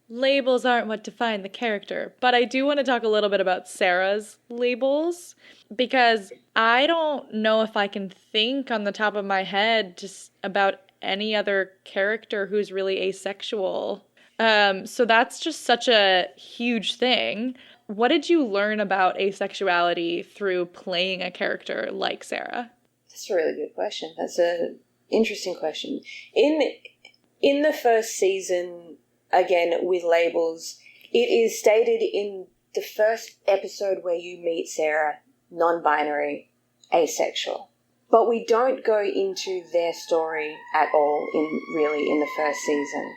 labels aren't what define the character, but I do want to talk a little bit about Sarah's labels, because I don't know if I can think on the top of my head just about any other character who's really asexual. So that's just such a huge thing. What did you learn about asexuality through playing a character like Sarah? That's a really good question. That's an interesting question. In the first season, again, with labels, it is stated in the first episode where you meet Sarah, non-binary, asexual. But we don't go into their story at all in the first season.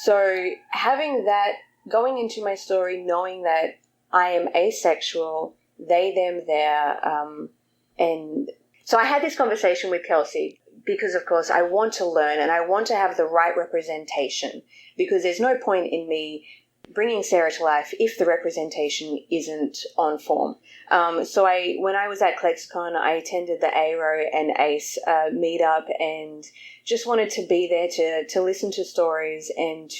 So having that, going into my story, knowing that I am asexual, they, them, their, and so I had this conversation with Kelsey, because, of course, I want to learn and I want to have the right representation, because there's no point in me bringing Sarah to life if the representation isn't on form. So when I was at ClexCon, I attended the ARO and ACE meetup, and just wanted to be there to listen to stories and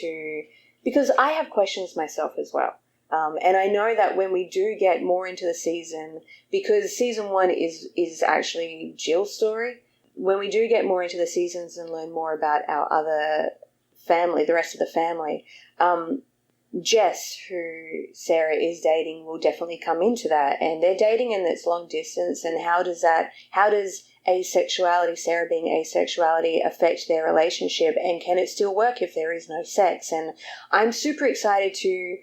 because I have questions myself as well. And I know that when we do get more into the season, because season 1 is actually Jill's story, when we do get more into the seasons and learn more about our other family, the rest of the family. Jess, who Sarah is dating, will definitely come into that, and they're dating and it's long distance, and how does asexuality, Sarah being asexuality, affect their relationship, and can it still work if there is no sex? And I'm super excited to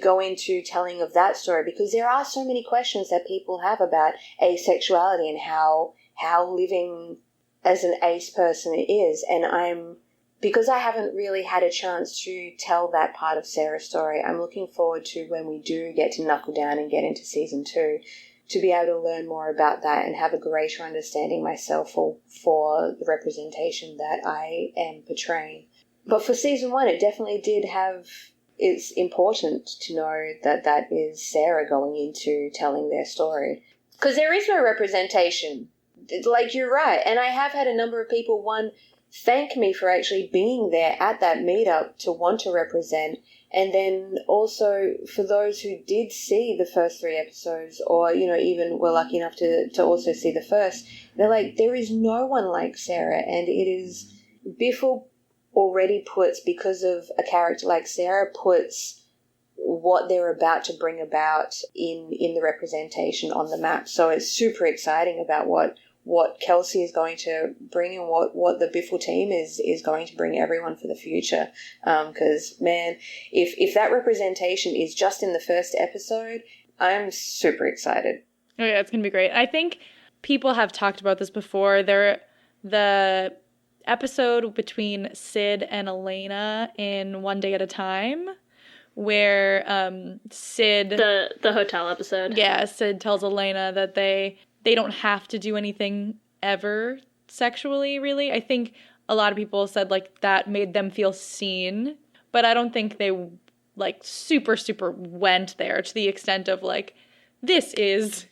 go into telling of that story, because there are so many questions that people have about asexuality and how living as an ace person is, and because I haven't really had a chance to tell that part of Sarah's story, I'm looking forward to when we do get to knuckle down and get into season 2 to be able to learn more about that and have a greater understanding myself for the representation that I am portraying. But for season 1, it definitely did have, it's important to know that that is Sarah going into telling their story. Because there is no representation. Like, you're right. And I have had a number of people, thank me for actually being there at that meetup to want to represent, and then also for those who did see the first 3 episodes, or even were lucky enough to also see the first, they're like, there is no one like Sarah, and it is Biffle already puts, because of a character like Sarah, puts what they're about to bring about in the representation on the map. So it's super exciting about what Kelsey is going to bring and what the Biffle team is going to bring everyone for the future. Because, man, if that representation is just in the first episode, I'm super excited. Oh, yeah, it's going to be great. I think people have talked about this before. The episode between Sid and Elena in One Day at a Time, where Sid... The hotel episode. Yeah, Sid tells Elena that they don't have to do anything ever sexually, really. I think a lot of people said, like, that made them feel seen, but I don't think they, like, super, super went there to the extent of, like, this is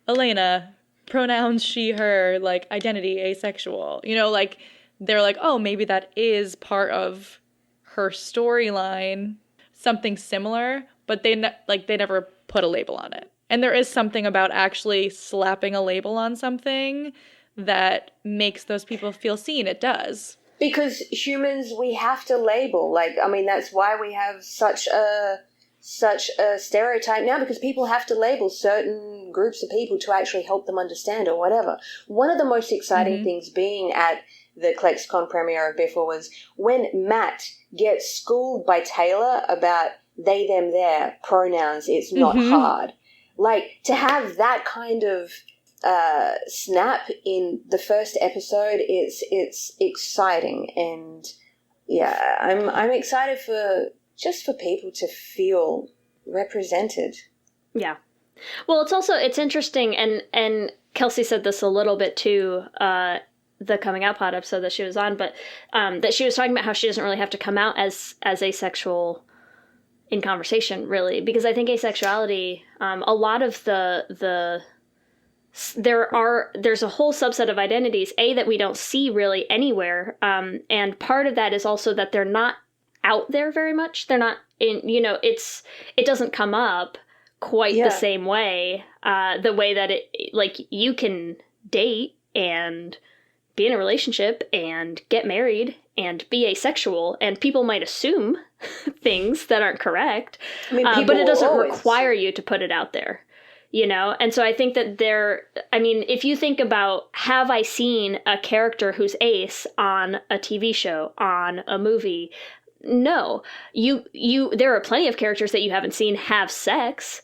Elena, pronouns she, her, like, identity asexual. Like, they're like, oh, maybe that is part of her storyline, something similar, but they never put a label on it. And there is something about actually slapping a label on something that makes those people feel seen. It does. Because humans, we have to label. That's why we have such a stereotype now, because people have to label certain groups of people to actually help them understand or whatever. One of the most exciting things being at the ClexCon premiere of Biffle was when Matt gets schooled by Taylor about they, them, their pronouns. It's not hard. Like, to have that kind of snap in the first episode, it's exciting, and yeah, I'm excited for people to feel represented. Yeah. Well, it's interesting, and Kelsey said this a little bit too, the coming out pod episode that she was on, but that she was talking about how she doesn't really have to come out as asexual in conversation, really, because I think asexuality, a lot of there's a whole subset of identities, that we don't see really anywhere, and part of that is also that they're not out there very much. They're not in, it doesn't come up quite the same way, the way that you can date and be in a relationship and get married and be asexual, and people might assume things that aren't correct, but it doesn't require you to put it out there, And so I think that if you think about, have I seen a character who's ace on a TV show, on a movie? No. There are plenty of characters that you haven't seen have sex,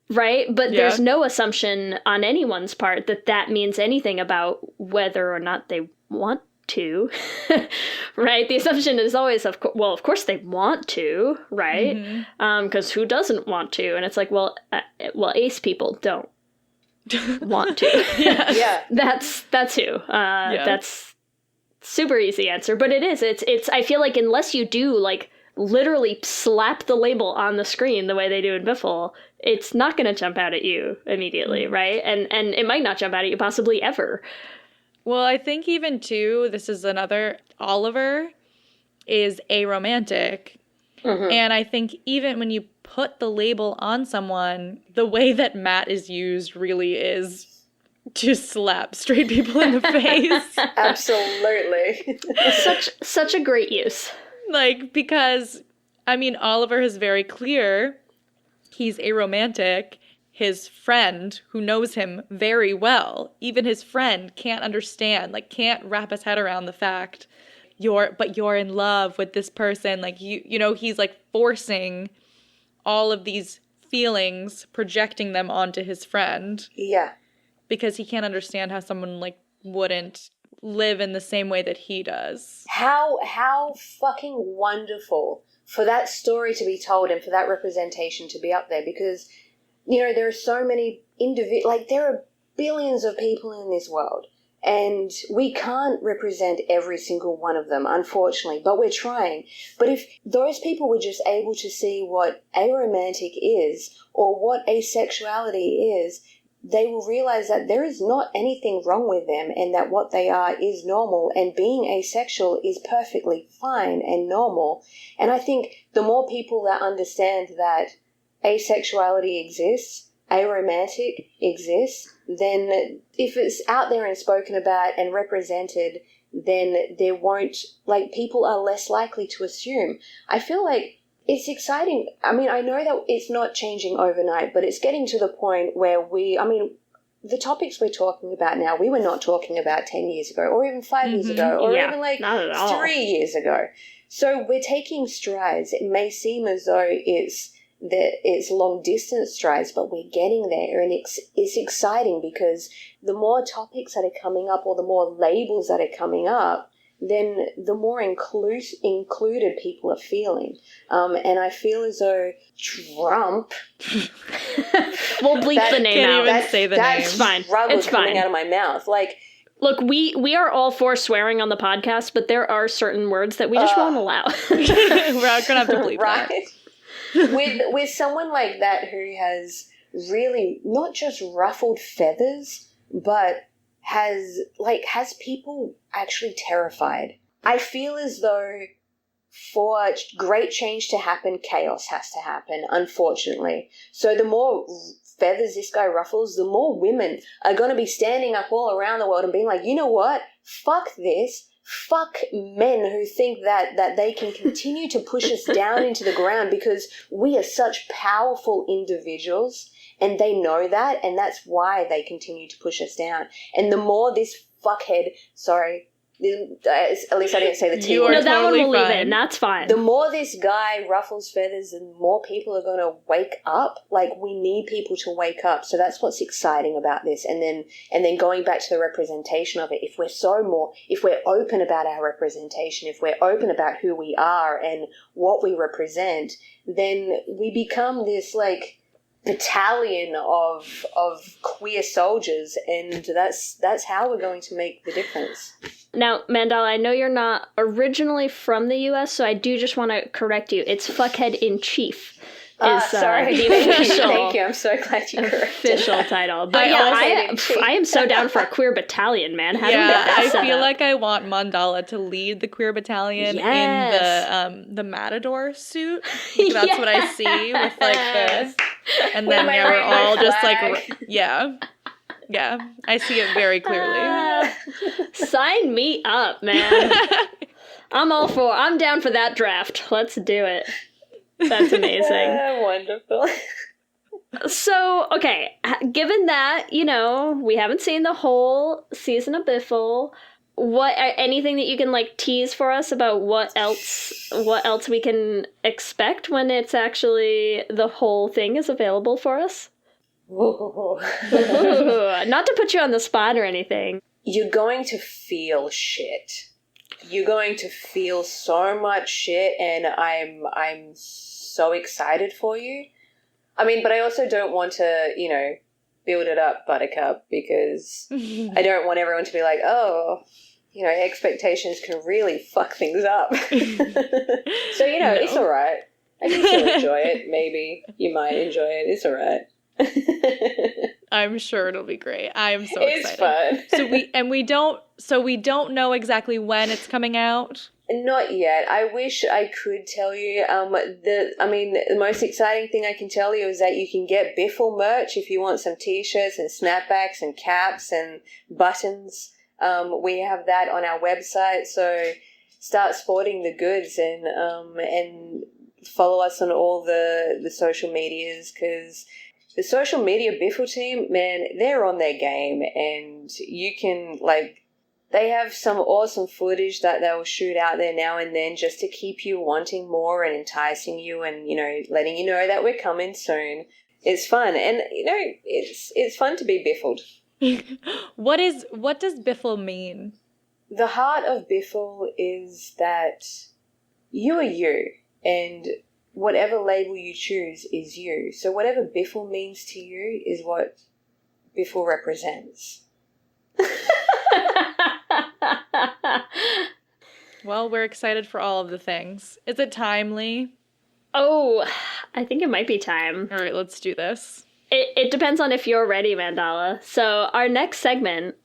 right? But there's no assumption on anyone's part that means anything about whether or not they want to, right? The assumption is always, of course they want to, right? Because who doesn't want to? And it's like, well, ace people don't want to. Yeah. That's who. That's super easy answer, but it is. It's. I feel like unless you do literally slap the label on the screen the way they do in Biffle, it's not going to jump out at you immediately, right? And it might not jump out at you possibly ever. Well, I think even too, this is another, Oliver is aromantic. And I think even when you put the label on someone, the way that Matt is used really is just slap straight people in the face. Absolutely. Such a great use. Like, because, I mean, Oliver is very clear he's aromantic. His friend, who knows him very well, even his friend can't understand, like, can't wrap his head around the fact you're in love with this person. Like, you know, he's like forcing all of these feelings, projecting them onto his friend. Yeah. Because he can't understand how someone, like, wouldn't live in the same way that he does. How fucking wonderful for that story to be told and for that representation to be up there, because, you know, there are so many there are billions of people in this world, and we can't represent every single one of them, unfortunately, but we're trying. But if those people were just able to see what aromantic is or what asexuality is, they will realize that there is not anything wrong with them and that what they are is normal, and being asexual is perfectly fine and normal. And I think the more people that understand that asexuality exists, aromantic exists, then if it's out there and spoken about and represented, then there won't, like, people are less likely to assume. I feel like it's exciting. I mean, I know that it's not changing overnight, but it's getting to the point where the topics we're talking about now, we were not talking about 10 years ago or even 5 years ago or even like 3 years ago. So we're taking strides. It may seem as though it's long distance strides, but we're getting there, and it's exciting because the more topics that are coming up or the more labels that are coming up, then the more included people are feeling. And I feel as though Trump... We'll bleep the name out. Can't even say the name. It's fine. It's coming out of my mouth. Like, look, we are all for swearing on the podcast, but there are certain words that we just won't allow. We're not going to have to bleep right? that. With someone like that who has really not just ruffled feathers, but has people actually terrified. I feel as though for great change to happen, chaos has to happen, unfortunately. So the more feathers this guy ruffles, the more women are going to be standing up all around the world and being like, you know what? Fuck this. Fuck men who think that they can continue to push us down into the ground, because we are such powerful individuals and they know that, and that's why they continue to push us down. And the more this fuckhead, at least I didn't say the T word. No, that one we'll leave in. That's fine. The more this guy ruffles feathers, the more people are going to wake up. Like, we need people to wake up. So that's what's exciting about this. And then going back to the representation of it, if we're open about our representation, if we're open about who we are and what we represent, then we become this, like, battalion of queer soldiers, and that's how we're going to make the difference. Now, Mandahla, I know you're not originally from the U.S., so I do just want to correct you. It's Fuckhead in Chief. Sorry. The official, Thank you. I'm so glad you corrected official that. title. But I am so down for a queer battalion, man. How do we get that I set feel up? like I want Mandahla to lead the queer battalion in the Matador suit. That's what I see with like this. And then we're all just like Yeah, I see it very clearly. Sign me up, man. I'm down for that draft. Let's do it. That's amazing. Wonderful. So, okay, given that, you know, we haven't seen the whole season of Biffle, anything that you can, like, tease for us about what else we can expect when it's actually the whole thing is available for us? Ooh. Not to put you on the spot or anything. You're going to feel shit. You're going to feel so much shit, and I'm so excited for you. I mean, but I also don't want to, you know, build it up, Buttercup, because I don't want everyone to be like, oh, you know, expectations can really fuck things up. So, you know, It's all right. I think you'll enjoy it. Maybe you might enjoy it. It's all right. I'm sure it'll be great. I am so excited. It's fun. So we don't know exactly when it's coming out. Not yet. I wish I could tell you. The most exciting thing I can tell you is that you can get Biffle merch if you want some T-shirts and snapbacks and caps and buttons. We have that on our website, so start sporting the goods and follow us on all the social medias, because the social media Biffle team, man, they're on their game, and you can they have some awesome footage that they'll shoot out there now and then just to keep you wanting more and enticing you and, letting you know that we're coming soon. It's fun. And, it's fun to be biffled. What does biffle mean? The heart of biffle is that you are you, and whatever label you choose is you. So whatever biffle means to you is what biffle represents. Well, we're excited for all of the things. Is it timely? Oh, I think it might be time. All right, let's do this. It depends on if you're ready, Mandahla. So our next segment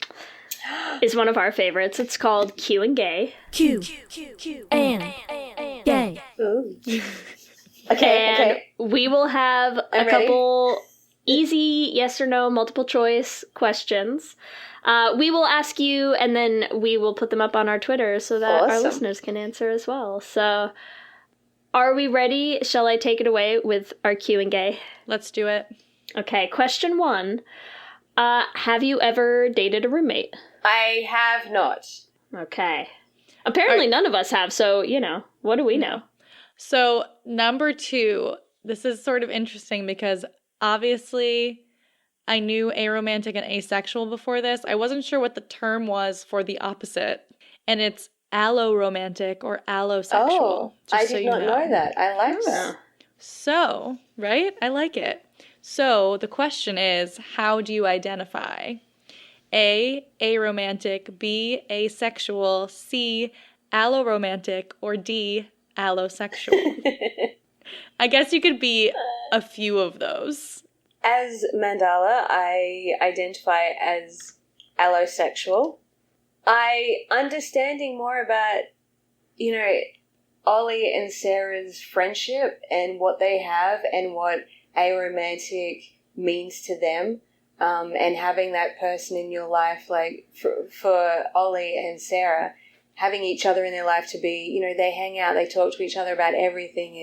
is one of our favorites. It's called Q and Gay. Q and Gay. Ooh. Okay. We will have I'm a couple easy yes or no multiple choice questions. We will ask you, and then we will put them up on our Twitter so that our listeners can answer as well. So, are we ready? Shall I take it away with our Q and Gay? Let's do it. Okay, question 1. Have you ever dated a roommate? I have not. Okay. Apparently none of us have, so, what do we know? So, number 2, this is sort of interesting because obviously I knew aromantic and asexual before this. I wasn't sure what the term was for the opposite. And it's alloromantic or allosexual. Oh, I did not know that. I like that. So, right? I like it. So, the question is, how do you identify? A, aromantic, B, asexual, C, alloromantic, or D, allosexual? I guess you could be a few of those. As Mandahla, I identify as allosexual. Understanding more about, Ollie and Sarah's friendship and what they have and what aromantic means to them, and having that person in your life, like for Ollie and Sarah, having each other in their life to be, they hang out, they talk to each other about everything.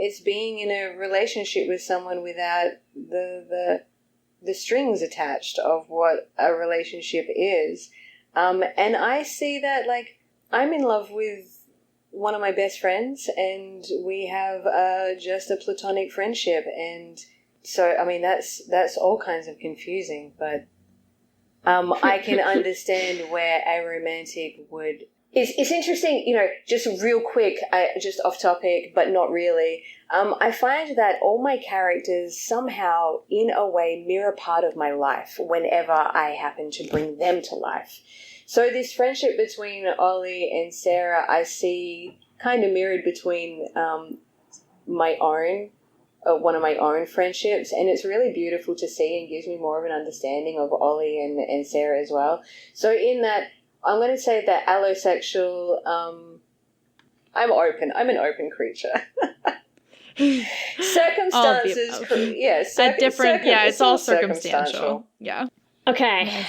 It's being in a relationship with someone without the strings attached of what a relationship is. And I see that, I'm in love with one of my best friends, and we have just a platonic friendship. And so, that's all kinds of confusing, but I can understand where aromantic would... It's interesting, just real quick, just off topic, but not really. I find that all my characters somehow, in a way, mirror part of my life whenever I happen to bring them to life. So this friendship between Ollie and Sarah, I see kind of mirrored between my own, one of my own friendships, and it's really beautiful to see and gives me more of an understanding of Ollie and Sarah as well. So in that, I'm going to say that allosexual, I'm open. I'm an open creature. Circumstances, it's all circumstantial. Yeah. Okay. Nice.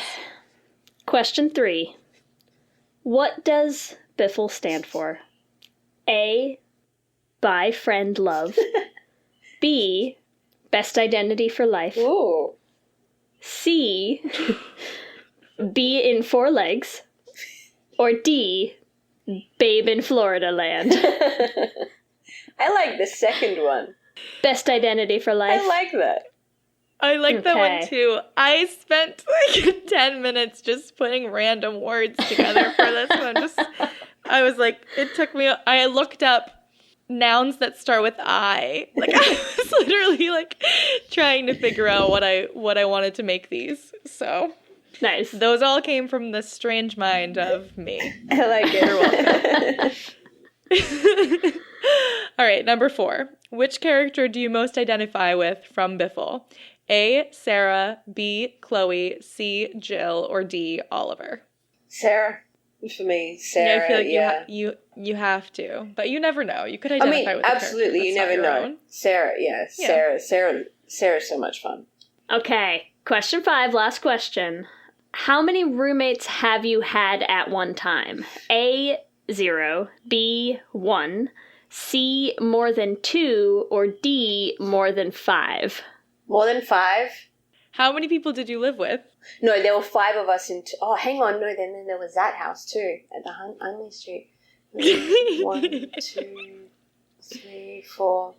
Question 3. What does Biffle stand for? A, by friend love. B, best identity for life. Ooh. C, B in 4 legs. Or D, babe in Florida land. I like the second one. Best identity for life. I like that. I like that one too. I spent 10 minutes just putting random words together for this one. I was like, I looked up nouns that start with I. I was literally trying to figure out what I wanted to make these. So nice. Those all came from the strange mind of me. I like it. You're welcome. All right, number 4. Which character do you most identify with from Biffle? A, Sarah, B, Chloe, C, Jill, or D, Oliver? Sarah. For me, Sarah. I feel like you have to, but you never know. You could identify with. Absolutely, you never know. Own. Sarah, Sarah's so much fun. Okay, question 5, last question. How many roommates have you had at one time? A, 0, B, 1, C, more than 2, or D, more than 5? More than 5? How many people did you live with? No, there were 5 of us in... Oh, hang on. No, then there was that house too, at the Hunley Street. 1, 2, 3, 4.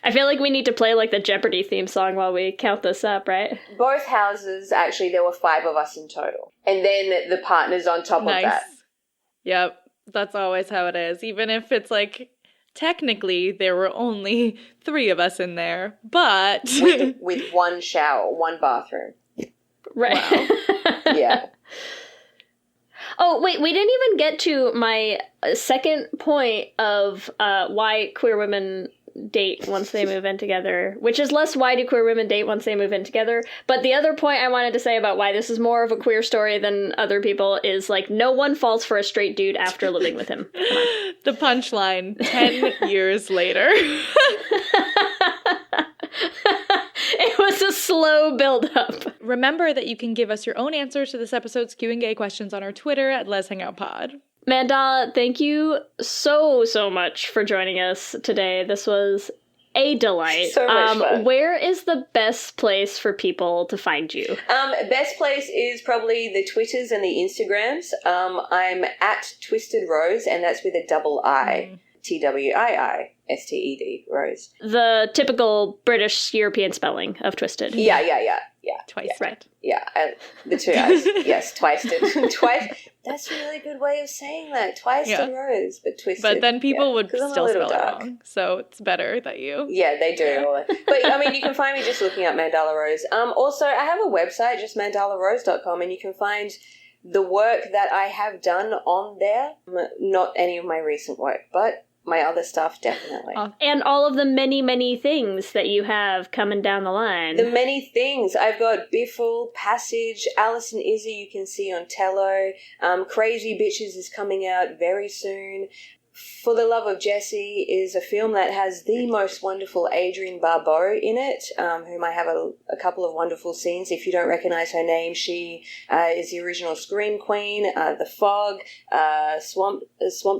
I feel like we need to play like the Jeopardy theme song while we count this up, right? Both houses, actually, there were 5 of us in total. And then the partners on top of that. Yep, that's always how it is. Even if it's like, technically, there were only 3 of us in there, but... with 1 shower, 1 bathroom. Right. Wow. Yeah. Oh, wait, we didn't even get to my second point of why queer women date once they move in together, which is less why do queer women date once they move in together. But the other point I wanted to say about why this is more of a queer story than other people is, like, no one falls for a straight dude after living with him. Come on. The punchline, 10 years later. It was a slow build-up. Remember that you can give us your own answers to this episode's Q&A questions on our Twitter at Les Hangout Pod. Mandahla, thank you so much for joining us today. This was a delight. So much fun. Where is the best place for people to find you? Best place is probably the Twitters and the Instagrams. I'm at Twisted Rose, and that's with a double I. TWIISTED, Rose. The typical British European spelling of twisted. Yeah. Twice. Yeah. Right. Yeah, the 2 I's. Yes, twisted. Twice. That's a really good way of saying that. Twisted Rose, but twisted. But then people would 'cause I'm a still little spell dark. it wrong. So it's better that you... Yeah, they do. But, I mean, you can find me just looking up Mandahla Rose. Also, I have a website, just mandahlarose.com, and you can find the work that I have done on there. Not any of my recent work, but my other stuff, definitely. And all of the many things that you have coming down the line. The many things. I've got Biffle, Passage, Alice and Izzy you can see on Tello. Crazy Bitches is coming out very soon. For the Love of Jessie is a film that has the most wonderful Adrienne Barbeau in it, whom I have a couple of wonderful scenes. If you don't recognise her name, she is the original Scream Queen, The Fog, Swamp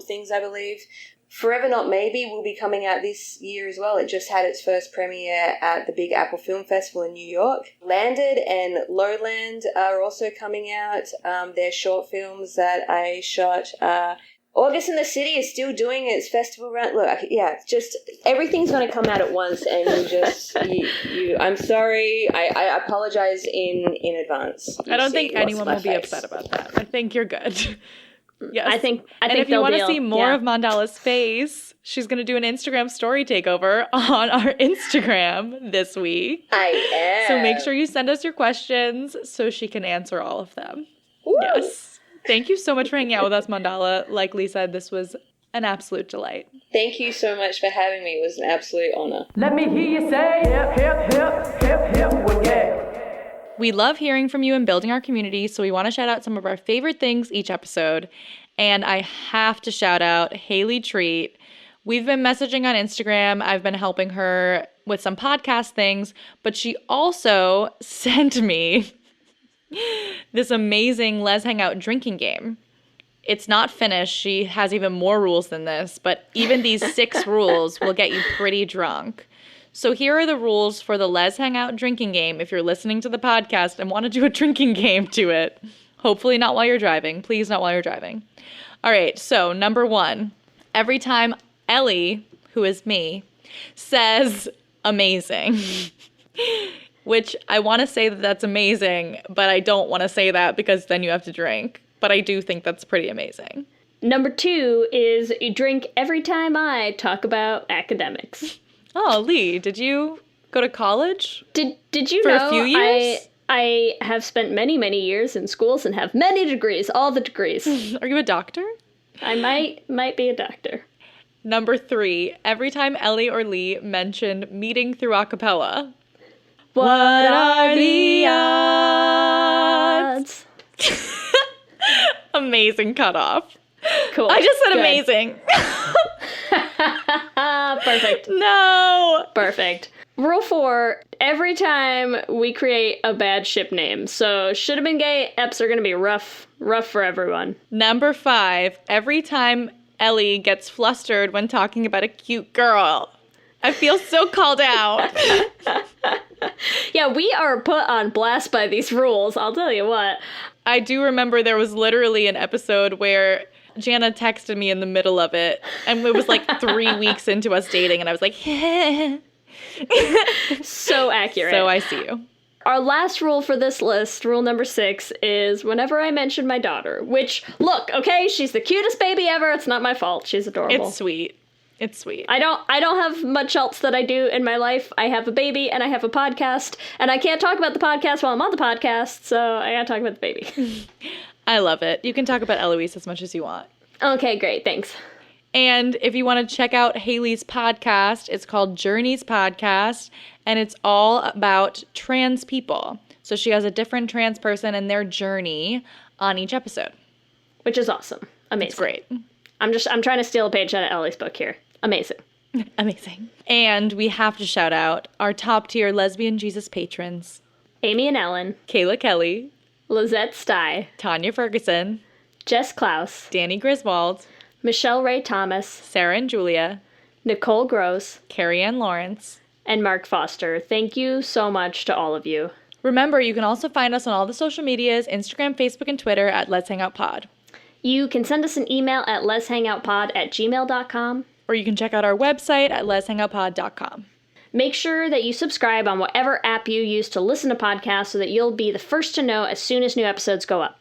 Things, I believe. Forever Not Maybe will be coming out this year as well. It just had its first premiere at the Big Apple Film Festival in New York. Landed and Lowland are also coming out. They're short films that I shot. August in the City is still doing its festival round. Look, yeah, just everything's going to come out at once, and I'm sorry. I apologize in advance. I don't think anyone will be upset about that. I think you're good. Yes. I think if you want to deal. see more of Mandahla's face, she's going to do an Instagram story takeover on our Instagram this week. I am. So make sure you send us your questions so she can answer all of them. Woo. Yes. Thank you so much for hanging out with us, Mandahla. Like Lee said, this was an absolute delight. Thank you so much for having me. It was an absolute honor. Let me hear you say hip, hip, hip, hip, hip, well, yeah. We love hearing from you and building our community, so we want to shout out some of our favorite things each episode. And I have to shout out Haley Treat. We've been messaging on Instagram. I've been helping her with some podcast things, but she also sent me this amazing Les Hangout drinking game. It's not finished. She has even more rules than this, but even these 6 rules will get you pretty drunk. So here are the rules for the Les Hangout drinking game if you're listening to the podcast and want to do a drinking game to it. Hopefully not while you're driving. Please not while you're driving. All right, so number 1, every time Ellie, who is me, says amazing, which I want to say that that's amazing, but I don't want to say that because then you have to drink. But I do think that's pretty amazing. Number 2 is you drink every time I talk about academics. Oh, Lee, did you go to college? Did you for know a few years? I have spent many years in schools and have many degrees, all the degrees. Are you a doctor? I might be a doctor. Number 3, every time Ellie or Lee mention meeting through a cappella. What are the odds? amazing cutoff. Cool. I just said Good. amazing. Perfect. No. Perfect. Rule 4, every time we create a bad ship name. So, should have been gay, eps are going to be rough for everyone. Number 5, every time Ellie gets flustered when talking about a cute girl. I feel so called out. Yeah, we are put on blast by these rules, I'll tell you what. I do remember there was literally an episode where Jana texted me in the middle of it, and it was like 3 weeks into us dating, and I was like, So accurate. So I see you. Our last rule for this list, rule number 6, is whenever I mention my daughter, which, look, okay, she's the cutest baby ever. It's not my fault. She's adorable. It's sweet. It's sweet. I don't have much else that I do in my life. I have a baby and I have a podcast, and I can't talk about the podcast while I'm on the podcast, so I gotta talk about the baby. I love it. You can talk about Eloise as much as you want. Okay, great. Thanks. And if you want to check out Haley's podcast, it's called Journeys Podcast, and it's all about trans people. So she has a different trans person and their journey on each episode. Which is awesome. Amazing. It's great. I'm trying to steal a page out of Ellie's book here. Amazing. Amazing. And we have to shout out our top tier lesbian Jesus patrons. Amy and Ellen. Kayla Kelly. Lizette Stye. Tanya Ferguson. Jess Klaus. Danny Griswold. Michelle Ray Thomas. Sarah and Julia. Nicole Gross. Carrie Ann Lawrence. And Mark Foster. Thank you so much to all of you. Remember, you can also find us on all the social medias, Instagram, Facebook, and Twitter at Let's Hang Out Pod. You can send us an email at letshangoutpod@gmail.com. Or you can check out our website at letshangoutpod.com. Make sure that you subscribe on whatever app you use to listen to podcasts so that you'll be the first to know as soon as new episodes go up.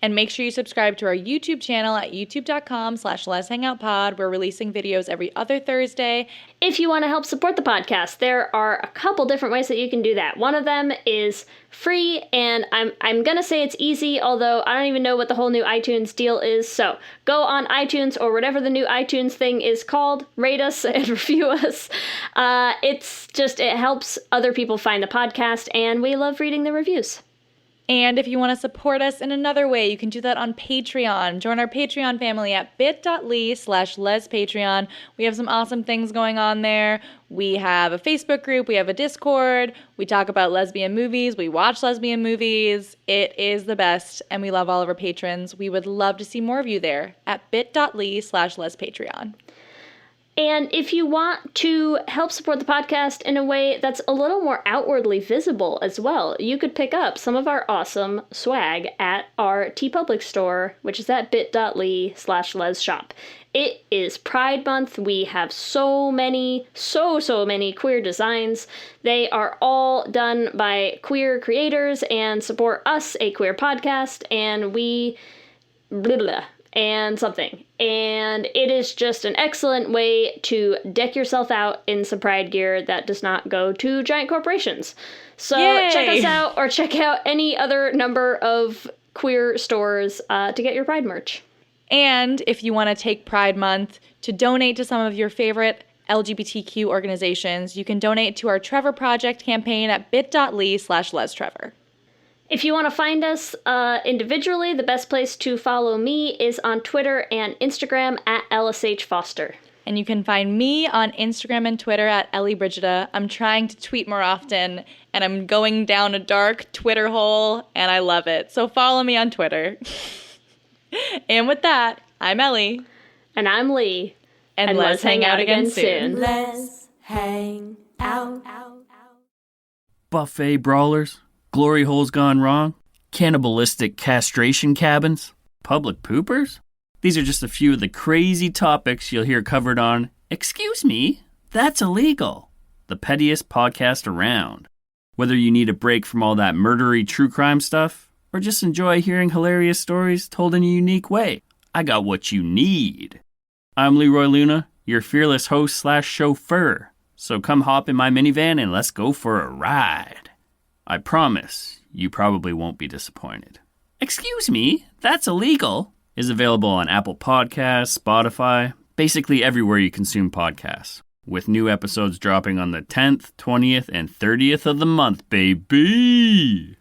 And make sure you subscribe to our YouTube channel at youtube.com/letshangoutpod. We're releasing videos every other Thursday. If you want to help support the podcast, there are a couple different ways that you can do that. One of them is free, and I'm going to say it's easy, although I don't even know what the whole new iTunes deal is. So go on iTunes or whatever the new iTunes thing is called, rate us and review us. It helps other people find the podcast, and we love reading the reviews. And if you want to support us in another way, you can do that on Patreon. Join our Patreon family at bit.ly/lespatreon. We have some awesome things going on there. We have a Facebook group. We have a Discord. We talk about lesbian movies. We watch lesbian movies. It is the best, and we love all of our patrons. We would love to see more of you there at bit.ly/lespatreon. And if you want to help support the podcast in a way that's a little more outwardly visible as well, you could pick up some of our awesome swag at our TeePublic store, which is at bit.ly/lesshop. It is Pride Month. We have so many queer designs. They are all done by queer creators and support us, a queer podcast, and we... blah, blah, and something. And it is just an excellent way to deck yourself out in some Pride gear that does not go to giant corporations. So check us out, or check out any other number of queer stores to get your Pride merch. And if you want to take Pride Month to donate to some of your favorite LGBTQ organizations, you can donate to our Trevor Project campaign at bit.ly/lestrevor. If you want to find us individually, the best place to follow me is on Twitter and Instagram at LSH Foster. And you can find me on Instagram and Twitter at Ellie Brigida. I'm trying to tweet more often, and I'm going down a dark Twitter hole, and I love it. So follow me on Twitter. And with that, I'm Ellie. And I'm Lee. And let's hang out again soon. Let's hang out. Buffet brawlers, glory holes gone wrong, cannibalistic castration cabins, public poopers? These are just a few of the crazy topics you'll hear covered on Excuse Me, That's Illegal, the pettiest podcast around. Whether you need a break from all that murdery true crime stuff, or just enjoy hearing hilarious stories told in a unique way, I got what you need. I'm Leroy Luna, your fearless host/chauffeur. So come hop in my minivan and let's go for a ride. I promise you probably won't be disappointed. Excuse Me, That's Illegal is available on Apple Podcasts, Spotify, basically everywhere you consume podcasts, with new episodes dropping on the 10th, 20th, and 30th of the month, baby!